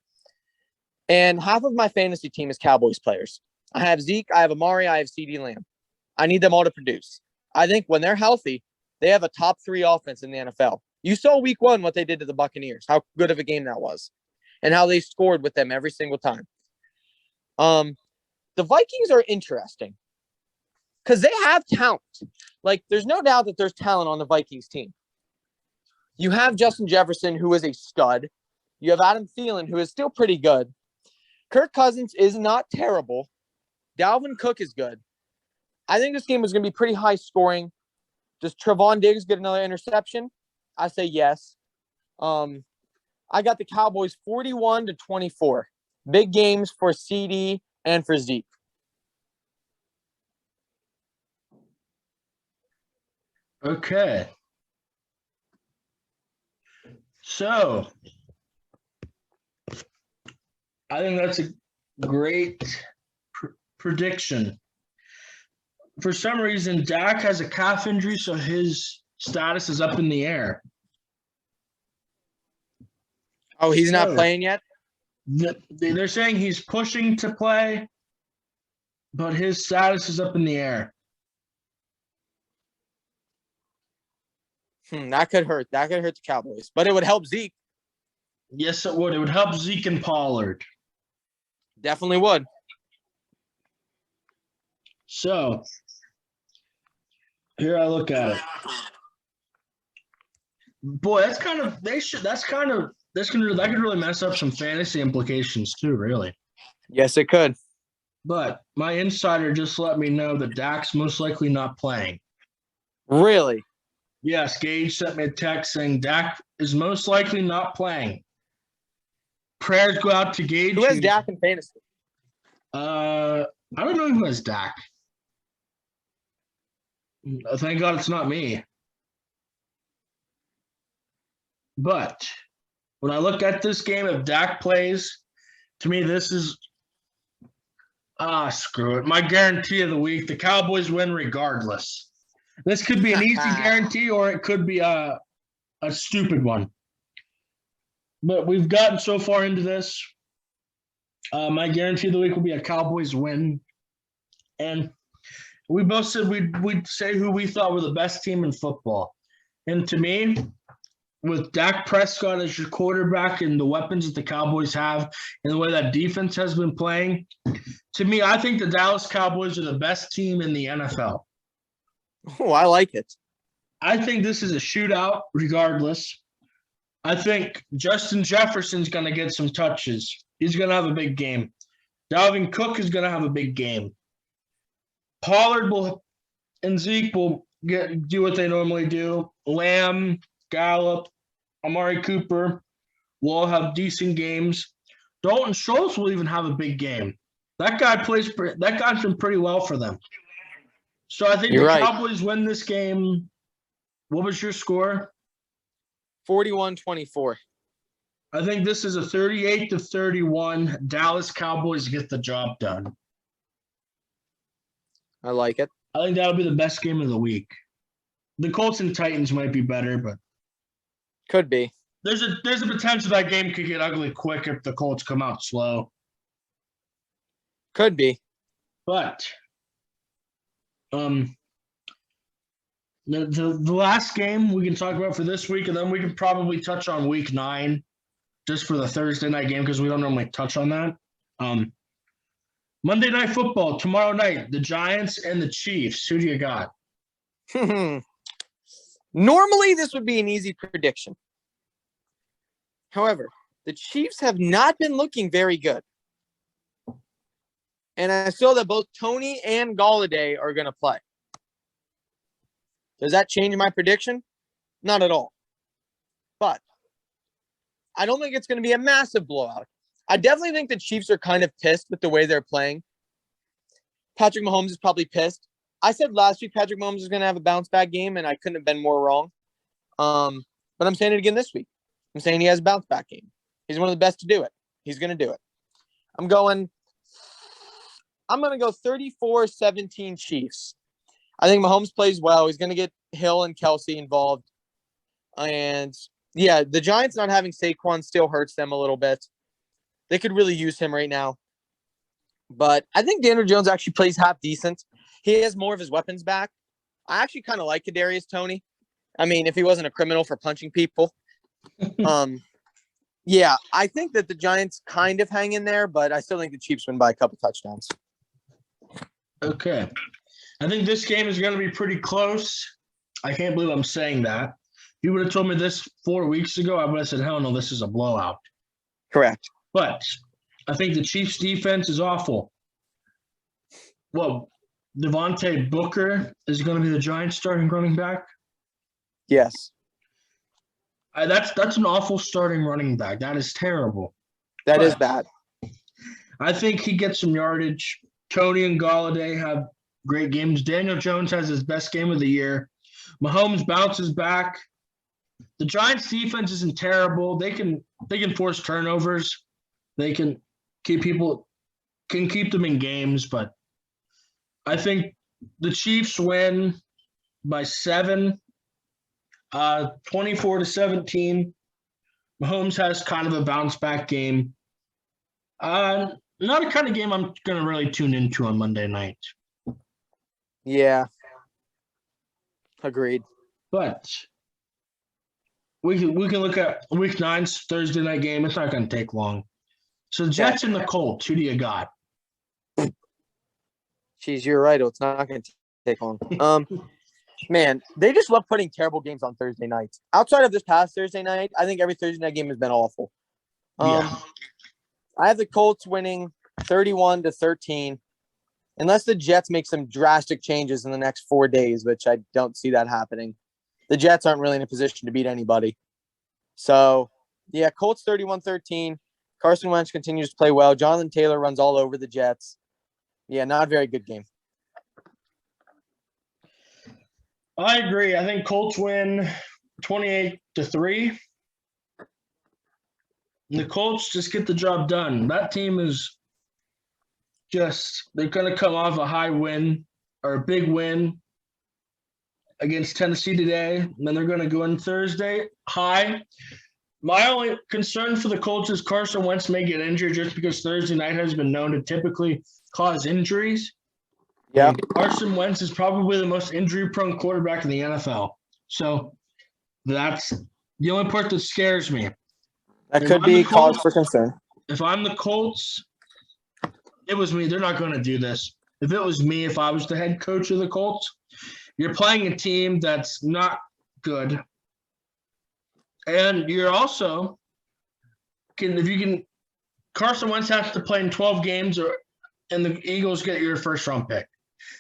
And half of my fantasy team is Cowboys players. I have Zeke, I have Amari, I have CeeDee Lamb. I need them all to produce. I think when they're healthy, they have a top 3 offense in the NFL. You saw week 1 what they did to the Buccaneers, how good of a game that was, and how they scored with them every single time. The Vikings are interesting because they have talent. There's no doubt that there's talent on the Vikings team. You have Justin Jefferson, who is a stud. You have Adam Thielen, who is still pretty good. Kirk Cousins is not terrible. Dalvin Cook is good. I think this game is going to be pretty high scoring. Does Trevon Diggs get another interception? I say yes. I got the Cowboys 41-24. Big games for CD and for Zeke.
Okay. So, I think that's a great prediction. For some reason, Dak has a calf injury, so his status is up in the air.
Oh, he's not playing yet?
They're saying he's pushing to play, but his status is up in the air.
That could hurt. That could hurt the Cowboys, but it would help Zeke.
Yes, it would. It would help Zeke and Pollard.
Definitely would.
So, here I look at it. Boy, that could really mess up some fantasy implications too, really.
Yes, it could.
But my insider just let me know that Dak's most likely not playing.
Really?
Yes, Gage sent me a text saying Dak is most likely not playing. Prayers go out to Gage.
Who has Dak in fantasy?
I don't know who has Dak. Thank God it's not me. But when I look at this game, if Dak plays, to me, this is screw it. My guarantee of the week, the Cowboys win regardless. This could be an easy guarantee or it could be a stupid one. But we've gotten so far into this. My guarantee of the week will be a Cowboys win. And we both said we'd say who we thought were the best team in football. And to me, with Dak Prescott as your quarterback and the weapons that the Cowboys have and the way that defense has been playing, to me, I think the Dallas Cowboys are the best team in the NFL.
Oh, I like it.
I think this is a shootout regardless. I think Justin Jefferson's going to get some touches. He's going to have a big game. Dalvin Cook is going to have a big game. Pollard and Zeke will do what they normally do. Lamb, Gallup, Amari Cooper will all have decent games. Dalton Schultz will even have a big game. That guy's been pretty well for them. So I think Cowboys win this game. What was your score?
41-24.
I think this is a 38-31. Dallas Cowboys get the job done.
I like it.
I think that'll be the best game of the week. The Colts and Titans might be better, but
could be.
There's a potential that game could get ugly quick if the Colts come out slow.
Could be.
But the last game we can talk about for this week, and then we can probably touch on week 9 just for the Thursday night game because we don't normally touch on that. Monday Night Football tomorrow night, the Giants and the Chiefs. Who do you got?
Normally, this would be an easy prediction. However, the Chiefs have not been looking very good. And I saw that both Tony and Golladay are going to play. Does that change my prediction? Not at all. But I don't think it's going to be a massive blowout. I definitely think the Chiefs are kind of pissed with the way they're playing. Patrick Mahomes is probably pissed. I said last week Patrick Mahomes is going to have a bounce-back game, and I couldn't have been more wrong. But I'm saying it again this week. I'm saying he has a bounce-back game. He's one of the best to do it. He's going to do it. I'm going to go 34-17 Chiefs. I think Mahomes plays well. He's going to get Hill and Kelsey involved. And, yeah, the Giants not having Saquon still hurts them a little bit. They could really use him right now. But I think Daniel Jones actually plays half decent. He has more of his weapons back. I actually kind of like Kadarius Toney. I mean, if he wasn't a criminal for punching people. Yeah, I think that the Giants kind of hang in there, but I still think the Chiefs win by a couple touchdowns.
Okay. I think this game is going to be pretty close. I can't believe I'm saying that. If you would have told me this 4 weeks ago, I would have said, hell no, this is a blowout.
Correct.
But I think the Chiefs' defense is awful. Well, Devontae Booker is going to be the Giants' starting running back.
Yes.
That's an awful starting running back. That is terrible.
That is bad.
I think he gets some yardage. Tony and Golladay have great games. Daniel Jones has his best game of the year. Mahomes bounces back. The Giants' defense isn't terrible. They can force turnovers. They can keep them in games, but I think the Chiefs win by 7, 24-17. Mahomes has kind of a bounce-back game. Not a kind of game I'm going to really tune into on Monday night.
Yeah. Agreed.
But we can look at Week 9's Thursday night game. It's not going to take long. So the Jets and the Colts, who do you got?
Jeez, you're right. It's not going to take long. Man, they just love putting terrible games on Thursday nights. Outside of this past Thursday night, I think every Thursday night game has been awful. I have the Colts winning 31-13, unless the Jets make some drastic changes in the next 4 days, which I don't see that happening. The Jets aren't really in a position to beat anybody. So, yeah, Colts 31-13. Carson Wentz continues to play well. Jonathan Taylor runs all over the Jets. Yeah, not a very good game.
I agree. I think Colts win 28-3. The Colts just get the job done. That team is they're going to come off a high win or a big win against Tennessee today. And then they're going to go in Thursday high. My only concern for the Colts is Carson Wentz may get injured just because Thursday night has been known to typically cause injuries.
Yeah.
Carson Wentz is probably the most injury-prone quarterback in the NFL. So that's the only part that scares me.
That could be cause for concern.
If I'm the Colts, it was me. They're not going to do this. If it was me, if I was the head coach of the Colts, you're playing a team that's not good. And you're also Carson Wentz has to play in 12 games and the Eagles get your first-round pick.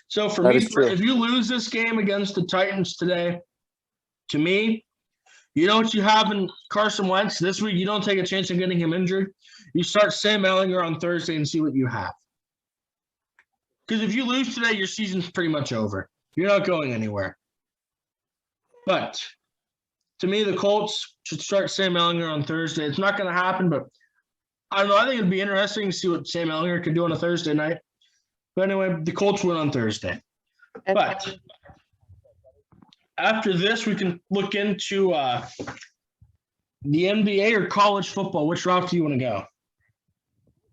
So for me, if you lose this game against the Titans today, to me, you know what you have in Carson Wentz this week? You don't take a chance of getting him injured. You start Sam Ehlinger on Thursday and see what you have. Because if you lose today, your season's pretty much over. You're not going anywhere. But to me, the Colts should start Sam Ehlinger on Thursday. It's not going to happen, but I don't know. I think it'd be interesting to see what Sam Ehlinger can do on a Thursday night. But anyway, the Colts win on Thursday. But after this, we can look into the NBA or college football. Which route do you want to go?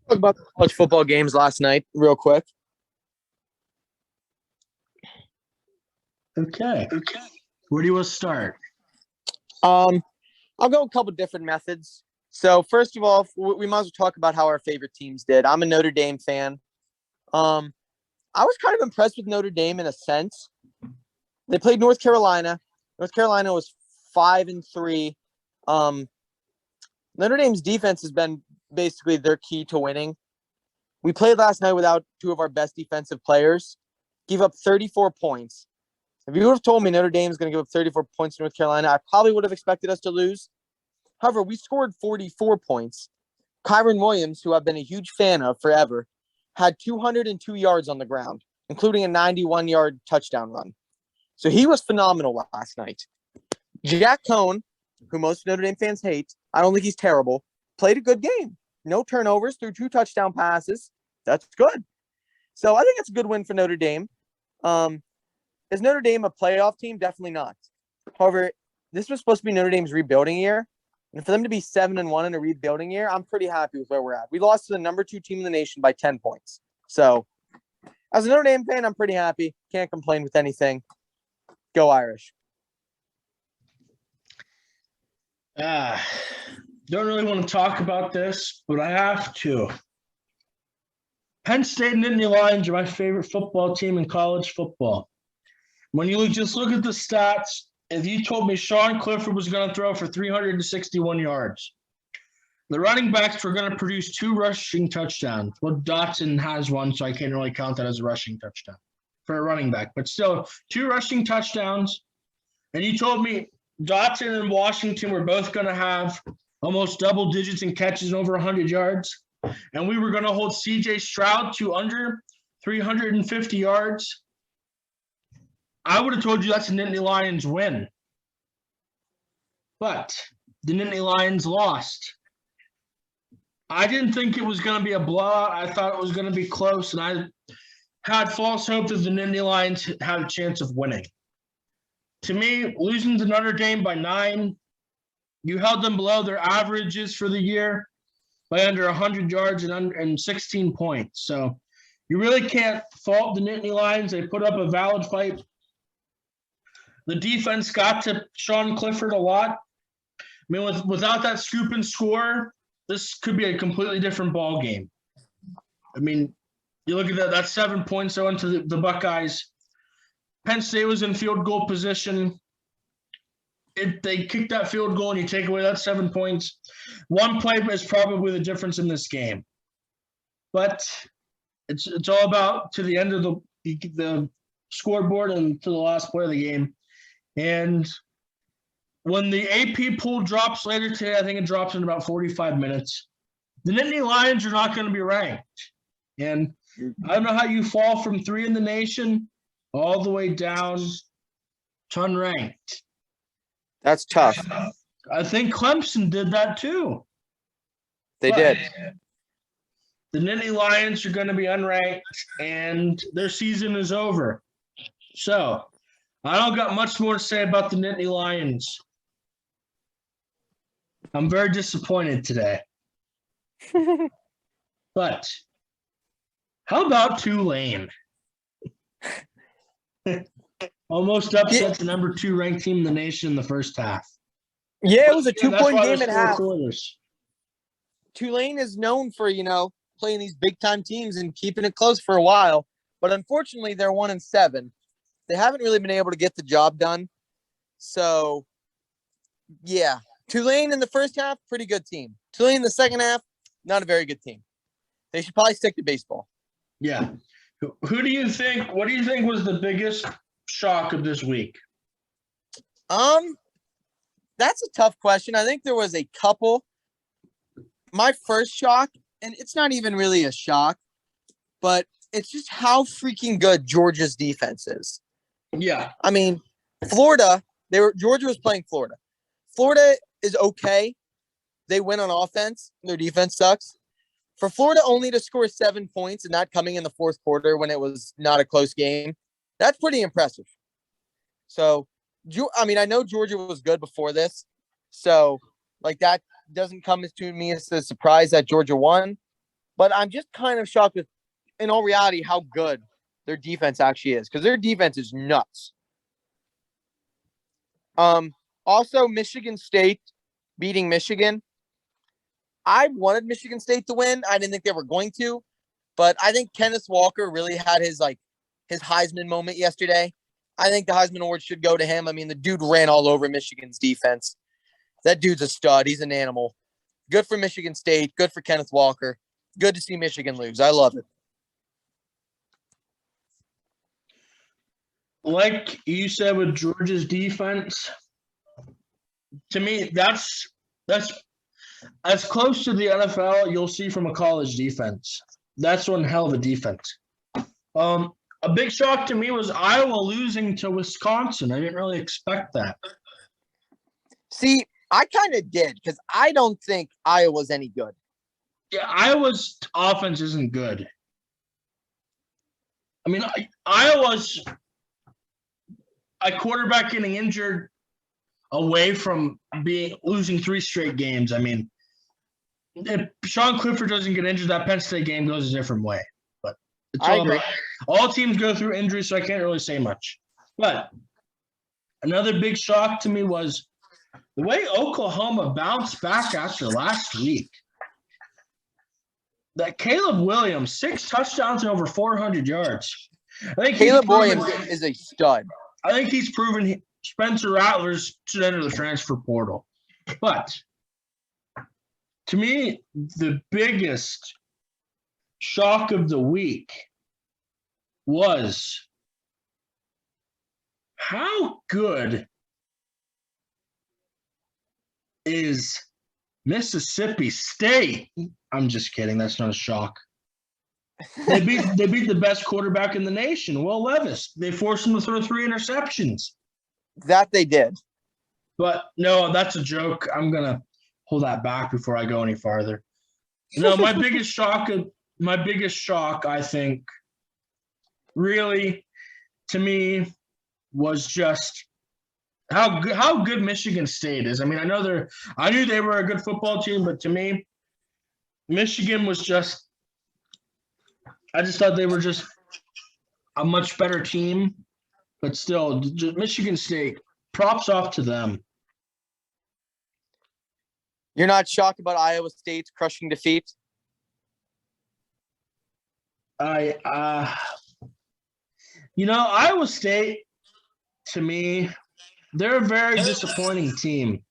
Talk about the college football games last night real quick.
Okay. Where do you want to start?
I'll go a couple different methods. So first of all, we might as well talk about how our favorite teams did. I'm a Notre Dame fan. I was kind of impressed with Notre Dame in a sense. They played North Carolina. North Carolina was 5-3. Notre Dame's defense has been basically their key to winning. We played last night without two of our best defensive players. Gave up 34 points. If you would have told me Notre Dame is going to give up 34 points to North Carolina, I probably would have expected us to lose. However, we scored 44 points. Kyron Williams, who I've been a huge fan of forever, had 202 yards on the ground, including a 91-yard touchdown run. So he was phenomenal last night. Jack Cohn, who most Notre Dame fans hate, I don't think he's terrible, played a good game. No turnovers, threw 2 touchdown passes. That's good. So I think it's a good win for Notre Dame. Is Notre Dame a playoff team? Definitely not. However, this was supposed to be Notre Dame's rebuilding year. And for them to be 7-1 in a rebuilding year, I'm pretty happy with where we're at. We lost to the number 2 team in the nation by 10 points. So as a Notre Dame fan, I'm pretty happy. Can't complain with anything. Go Irish.
Don't really want to talk about this, but I have to. Penn State and Nittany Lions are my favorite football team in college football. When you just look at the stats, if you told me Sean Clifford was going to throw for 361 yards, the running backs were going to produce 2 rushing touchdowns. Well, Dotson has one, so I can't really count that as a rushing touchdown for a running back. But still, 2 rushing touchdowns. And you told me Dotson and Washington were both going to have almost double digits in catches and over 100 yards. And we were going to hold C.J. Stroud to under 350 yards. I would have told you that's a Nittany Lions win. But the Nittany Lions lost. I didn't think it was going to be a blowout. I thought it was going to be close, and I had false hope that the Nittany Lions had a chance of winning. To me, losing to Notre Dame by 9, you held them below their averages for the year by under 100 yards and 16 points. So you really can't fault the Nittany Lions. They put up a valid fight. The defense got to Sean Clifford a lot. I mean, without that scoop and score, this could be a completely different ball game. I mean, you look at that, that's 7 points going to the Buckeyes. Penn State was in field goal position. They kicked that field goal and you take away that 7 points. One play is probably the difference in this game. But it's all about to the end of the scoreboard and to the last play of the game. And when the AP poll drops later today, I think it drops in about 45 minutes, the Nittany Lions are not going to be ranked. And I don't know how you fall from 3 in the nation all the way down to unranked.
That's tough.
I think Clemson did that too.
They did.
The Nittany Lions are going to be unranked, and their season is over. So I don't got much more to say about the Nittany Lions. I'm very disappointed today. But how about Tulane? Almost upset the number 2 ranked team in the nation in the first half.
Yeah, it was a 2-point game at half.
Quarters.
Tulane is known for, playing these big-time teams and keeping it close for a while. But unfortunately, they're 1-7. They haven't really been able to get the job done. So, yeah. Tulane in the first half, pretty good team. Tulane in the second half, not a very good team. They should probably stick to baseball.
Yeah. What do you think was the biggest shock of this week?
That's a tough question. I think there was a couple. My first shock, and it's not even really a shock, but it's just how freaking good Georgia's defense is.
Yeah.
I mean, Georgia was playing Florida. Florida is okay. They win on offense. Their defense sucks. For Florida only to score 7 points and not coming in the fourth quarter when it was not a close game, that's pretty impressive. So, I know Georgia was good before this. So, that doesn't come to me as a surprise that Georgia won. But I'm just kind of shocked with, in all reality, how good their defense actually is. Because their defense is nuts. Also, Michigan State beating Michigan. I wanted Michigan State to win. I didn't think they were going to. But I think Kenneth Walker really had his Heisman moment yesterday. I think the Heisman Award should go to him. I mean, the dude ran all over Michigan's defense. That dude's a stud. He's an animal. Good for Michigan State. Good for Kenneth Walker. Good to see Michigan lose. I love it.
Like you said with Georgia's defense, to me, that's as close to the NFL you'll see from a college defense. That's one hell of a defense. A big shock to me was Iowa losing to Wisconsin. I didn't really expect that.
See, I kind of did because I don't think Iowa's any good.
Yeah, Iowa's offense isn't good. I mean, Iowa's a quarterback getting injured away from losing 3 straight games. I mean, if Sean Clifford doesn't get injured, that Penn State game goes a different way. But it's all teams go through injuries, so I can't really say much. But another big shock to me was the way Oklahoma bounced back after last week. That Caleb Williams, 6 touchdowns and over 400 yards. I think
Caleb Williams is a stud.
I think he's proven Spencer Rattler's should enter the transfer portal. But to me, the biggest shock of the week was how good is Mississippi State? I'm just kidding. That's not a shock. They beat the best quarterback in the nation, Will Levis. They forced him to throw 3 interceptions.
That they did.
But no, that's a joke. I'm gonna hold that back before I go any farther. No, my biggest shock, I think, really, to me, was just how good Michigan State is. I mean, I knew they were a good football team, but to me, Michigan was just. I just thought they were just a much better team, but still, Michigan State. Props off to them.
You're not shocked about Iowa State's crushing defeat?
Iowa State, to me, they're a very disappointing team.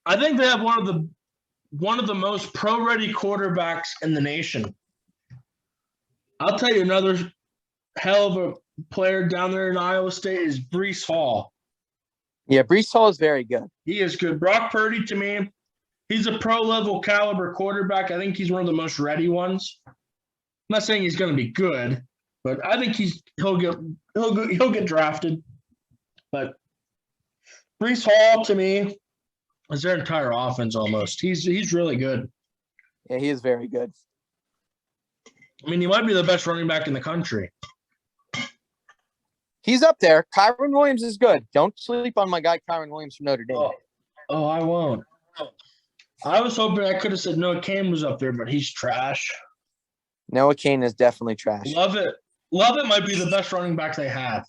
I think they have one of the most pro-ready quarterbacks in the nation. I'll tell you another hell of a player down there in Iowa State is Breece Hall.
Yeah, Breece Hall is very good.
He is good. Brock Purdy, to me, he's a pro-level caliber quarterback. I think he's one of the most ready ones. I'm not saying he's going to be good, but I think he'll get drafted. But Breece Hall, to me, is their entire offense almost. He's really good.
Yeah, he is very good.
I mean, he might be the best running back in the country.
He's up there. Kyron Williams is good. Don't sleep on my guy Kyron Williams from Notre Dame.
Oh, I won't. I was hoping I could have said Noah Cain was up there, but he's trash.
Noah Cain is definitely trash.
Love it might be the best running back they have.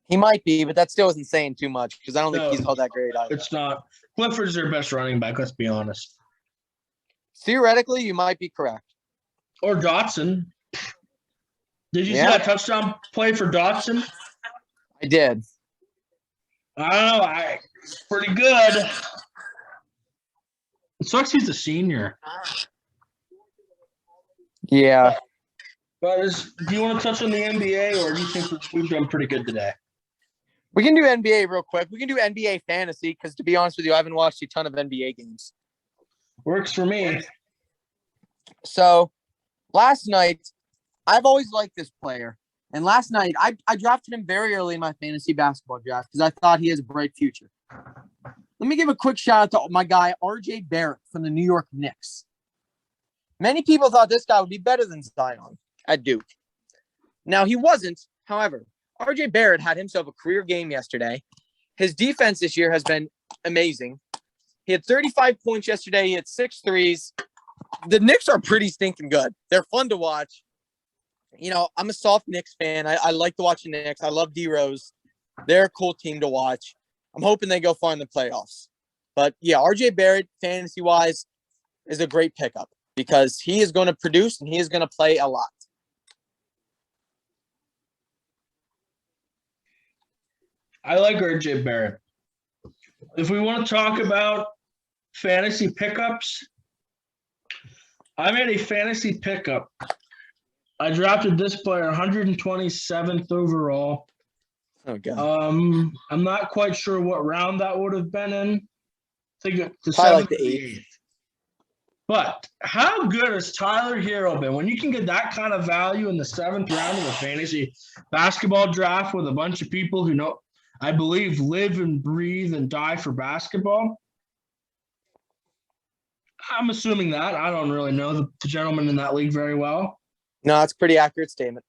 He might be, but that still isn't saying too much because I don't think he's all that great either.
It's not. Clifford's their best running back, let's be honest.
Theoretically, you might be correct.
Or Dotson. Did you see that touchdown play for Dotson?
I did.
I don't know. Pretty good. It sucks he's a senior.
Yeah.
But do you want to touch on the NBA, or do you think we've done pretty good today?
We can do NBA real quick. We can do NBA fantasy because, to be honest with you, I haven't watched a ton of NBA games.
Works for me.
So, last night, I've always liked this player. And last night, I drafted him very early in my fantasy basketball draft because I thought he has a bright future. Let me give a quick shout out to my guy, RJ Barrett from the New York Knicks. Many people thought this guy would be better than Zion at Duke. Now, he wasn't. However, RJ Barrett had himself a career game yesterday. His defense this year has been amazing. He had 35 points yesterday. He had 6 threes. The Knicks are pretty stinking good. They're fun to watch. You know, I'm a soft Knicks fan. I like to watch the Knicks. I love D-Rose. They're a cool team to watch. I'm hoping they go far in the playoffs. But, yeah, RJ Barrett, fantasy-wise, is a great pickup because he is going to produce and he is going to play a lot.
I like R.J. Barrett. If we want to talk about fantasy pickups, I made a fantasy pickup. I drafted this player 127th overall.
Oh god.
I'm not quite sure what round that would have been in. I think the
Probably like
seventh
the
or the
eighth.
eighth. But how good has Tyler Hero been? When you can get that kind of value in the 7th round of a fantasy basketball draft with a bunch of people who know, I believe, live and breathe and die for basketball. I'm assuming that. I don't really know the gentleman in that league very well.
No, that's a pretty accurate statement.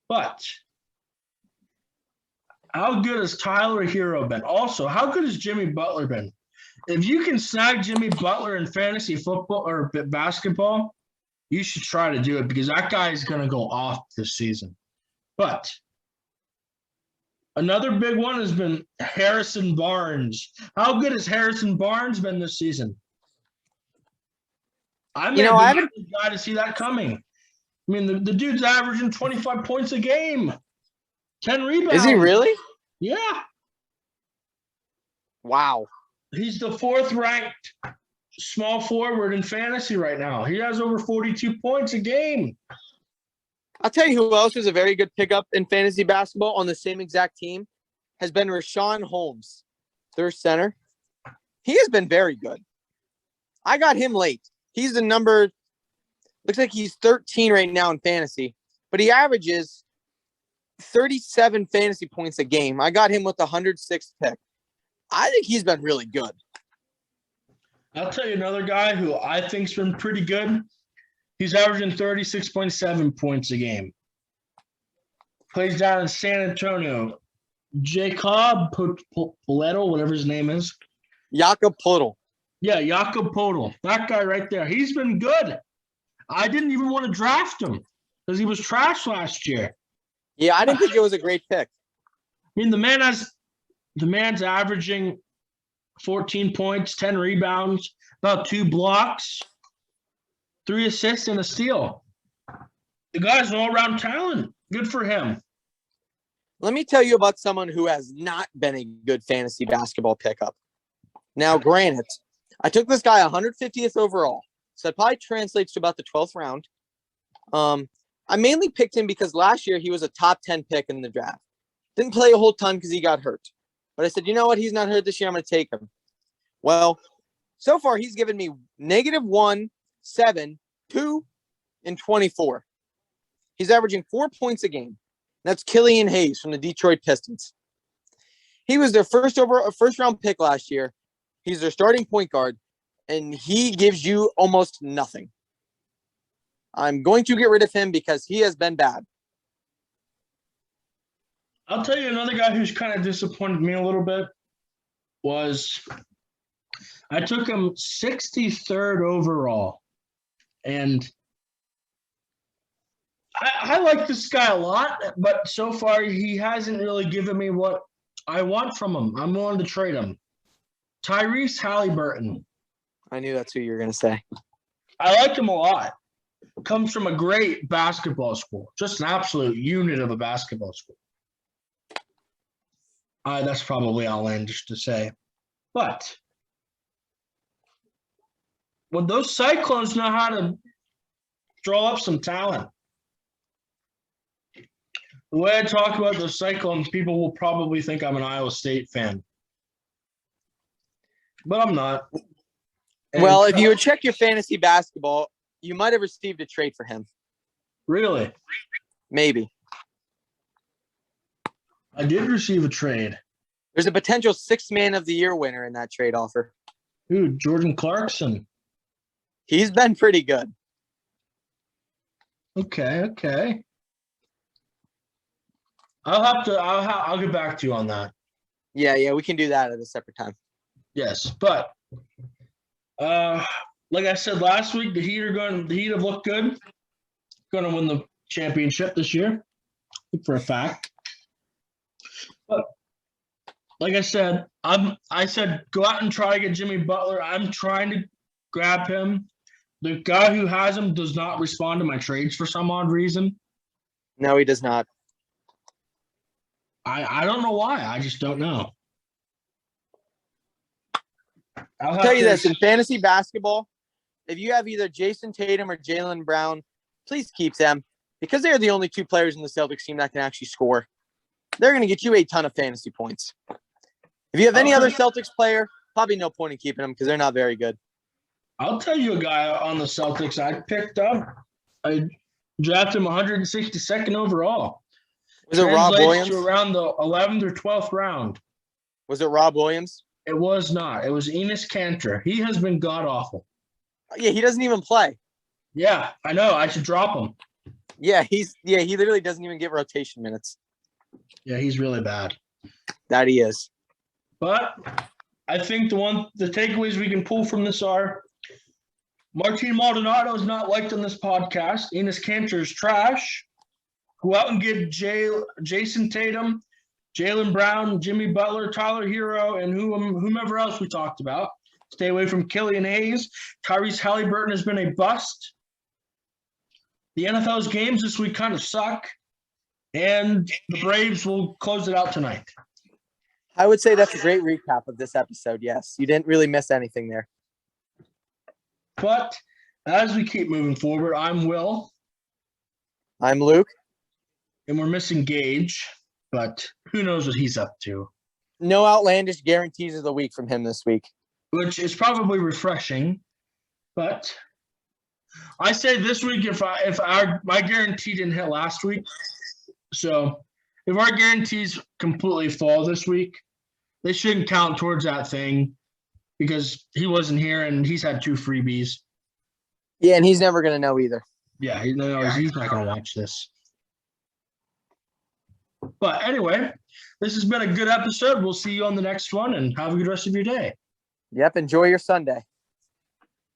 But how good has Tyler Hero been? Also, how good has Jimmy Butler been? If you can snag Jimmy Butler in fantasy football or basketball, you should try to do it because that guy is going to go off this season. But another big one has been Harrison Barnes. How good has Harrison Barnes been this season? I haven't got to see that coming. I mean, the dude's averaging 25 points a game, 10 rebounds.
Is he really?
Yeah.
Wow.
He's the 4th ranked small forward in fantasy right now. He has over 42 points a game.
I'll tell you who else was a very good pickup in fantasy basketball on the same exact team has been Rashawn Holmes, their center. He has been very good. I got him late. He's the number, looks like he's 13 right now in fantasy, but he averages 37 fantasy points a game. I got him with the 106th pick. I think he's been really good.
I'll tell you another guy who I think's been pretty good. He's averaging 36.7 points a game. Plays down in San Antonio. Jacob Poletto, whatever his name is.
Jakob Poeltl.
Yeah, Jakob Poeltl. That guy right there. He's been good. I didn't even want to draft him because he was trash last year.
Yeah, I didn't think it was a great pick.
I mean, the man's averaging 14 points, 10 rebounds, about 2 blocks, 3 assists, and a steal. The guy's an all-around talent. Good for him.
Let me tell you about someone who has not been a good fantasy basketball pickup. Now, granted, I took this guy 150th overall, so it probably translates to about the 12th round. I mainly picked him because last year he was a top 10 pick in the draft. Didn't play a whole ton because he got hurt. But I said, you know what? He's not hurt this year. I'm going to take him. Well, so far he's given me -1, 7, 2, and 24. He's averaging 4 points a game. That's Killian Hayes from the Detroit Pistons. He was their first round pick last year. He's their starting point guard, and he gives you almost nothing. I'm going to get rid of him because he has been bad.
I'll tell you another guy who's kind of disappointed me a little bit was I took him 63rd overall. And I like this guy a lot, but so far he hasn't really given me what I want from him. I'm willing to trade him. Tyrese Halliburton.
I knew that's who you were going to say.
I like him a lot. Comes from a great basketball school. Just an absolute unit of a basketball school. That's probably outlandish to say. But when those Cyclones know how to draw up some talent, the way I talk about the Cyclones, people will probably think I'm an Iowa State fan. But I'm not. And
well, if you would check your fantasy basketball, you might have received a trade for him.
Really?
Maybe.
I did receive a trade.
There's a potential 6th man of the year winner in that trade offer.
Dude, Jordan Clarkson.
He's been pretty good.
Okay. I'll get back to you on that.
Yeah, we can do that at a separate time.
Yes, but like I said last week, the Heat have looked good. Going to win the championship this year, for a fact. But like I said, I said go out and try to get Jimmy Butler. I'm trying to grab him. The guy who has him does not respond to my trades for some odd reason.
No, he does not.
I don't know why. I just don't know.
I'll tell you this, in fantasy basketball, if you have either Jason Tatum or Jaylen Brown, please keep them because they're the only two players in the Celtics team that can actually score. They're going to get you a ton of fantasy points. If you have any other Celtics player, probably no point in keeping them because they're not very good.
I'll tell you a guy on the Celtics I picked up. I drafted him 162nd overall.
Was it Rob Williams?
To around the 11th or 12th round.
Was it Rob Williams?
It was not. It was Enes Kanter. He has been god-awful.
Yeah, he doesn't even play.
Yeah, I know. I should drop him.
Yeah, he literally doesn't even get rotation minutes.
Yeah, he's really bad.
That he is.
But I think the takeaways we can pull from this are Martin Maldonado is not liked on this podcast. Enes Kanter is trash. Go out and get Jason Tatum, Jaylen Brown, Jimmy Butler, Tyler Hero, and whomever else we talked about. Stay away from Killian Hayes. Tyrese Halliburton has been a bust. The NFL's games this week kind of suck. And the Braves will close it out tonight.
I would say that's a great recap of this episode, yes. You didn't really miss anything there.
But as we keep moving forward, I'm Will.
I'm Luke.
And we're missing Gage, but who knows what he's up to.
No outlandish guarantees of the week from him this week.
Which is probably refreshing, but I say this week if my guarantee didn't hit last week, so if our guarantees completely fall this week, they shouldn't count towards that thing because he wasn't here and he's had 2 freebies.
Yeah, and he's never going to know either.
Yeah, he's not going to watch this. But anyway, this has been a good episode. We'll see you on the next one and have a good rest of your day.
Yep, enjoy your Sunday.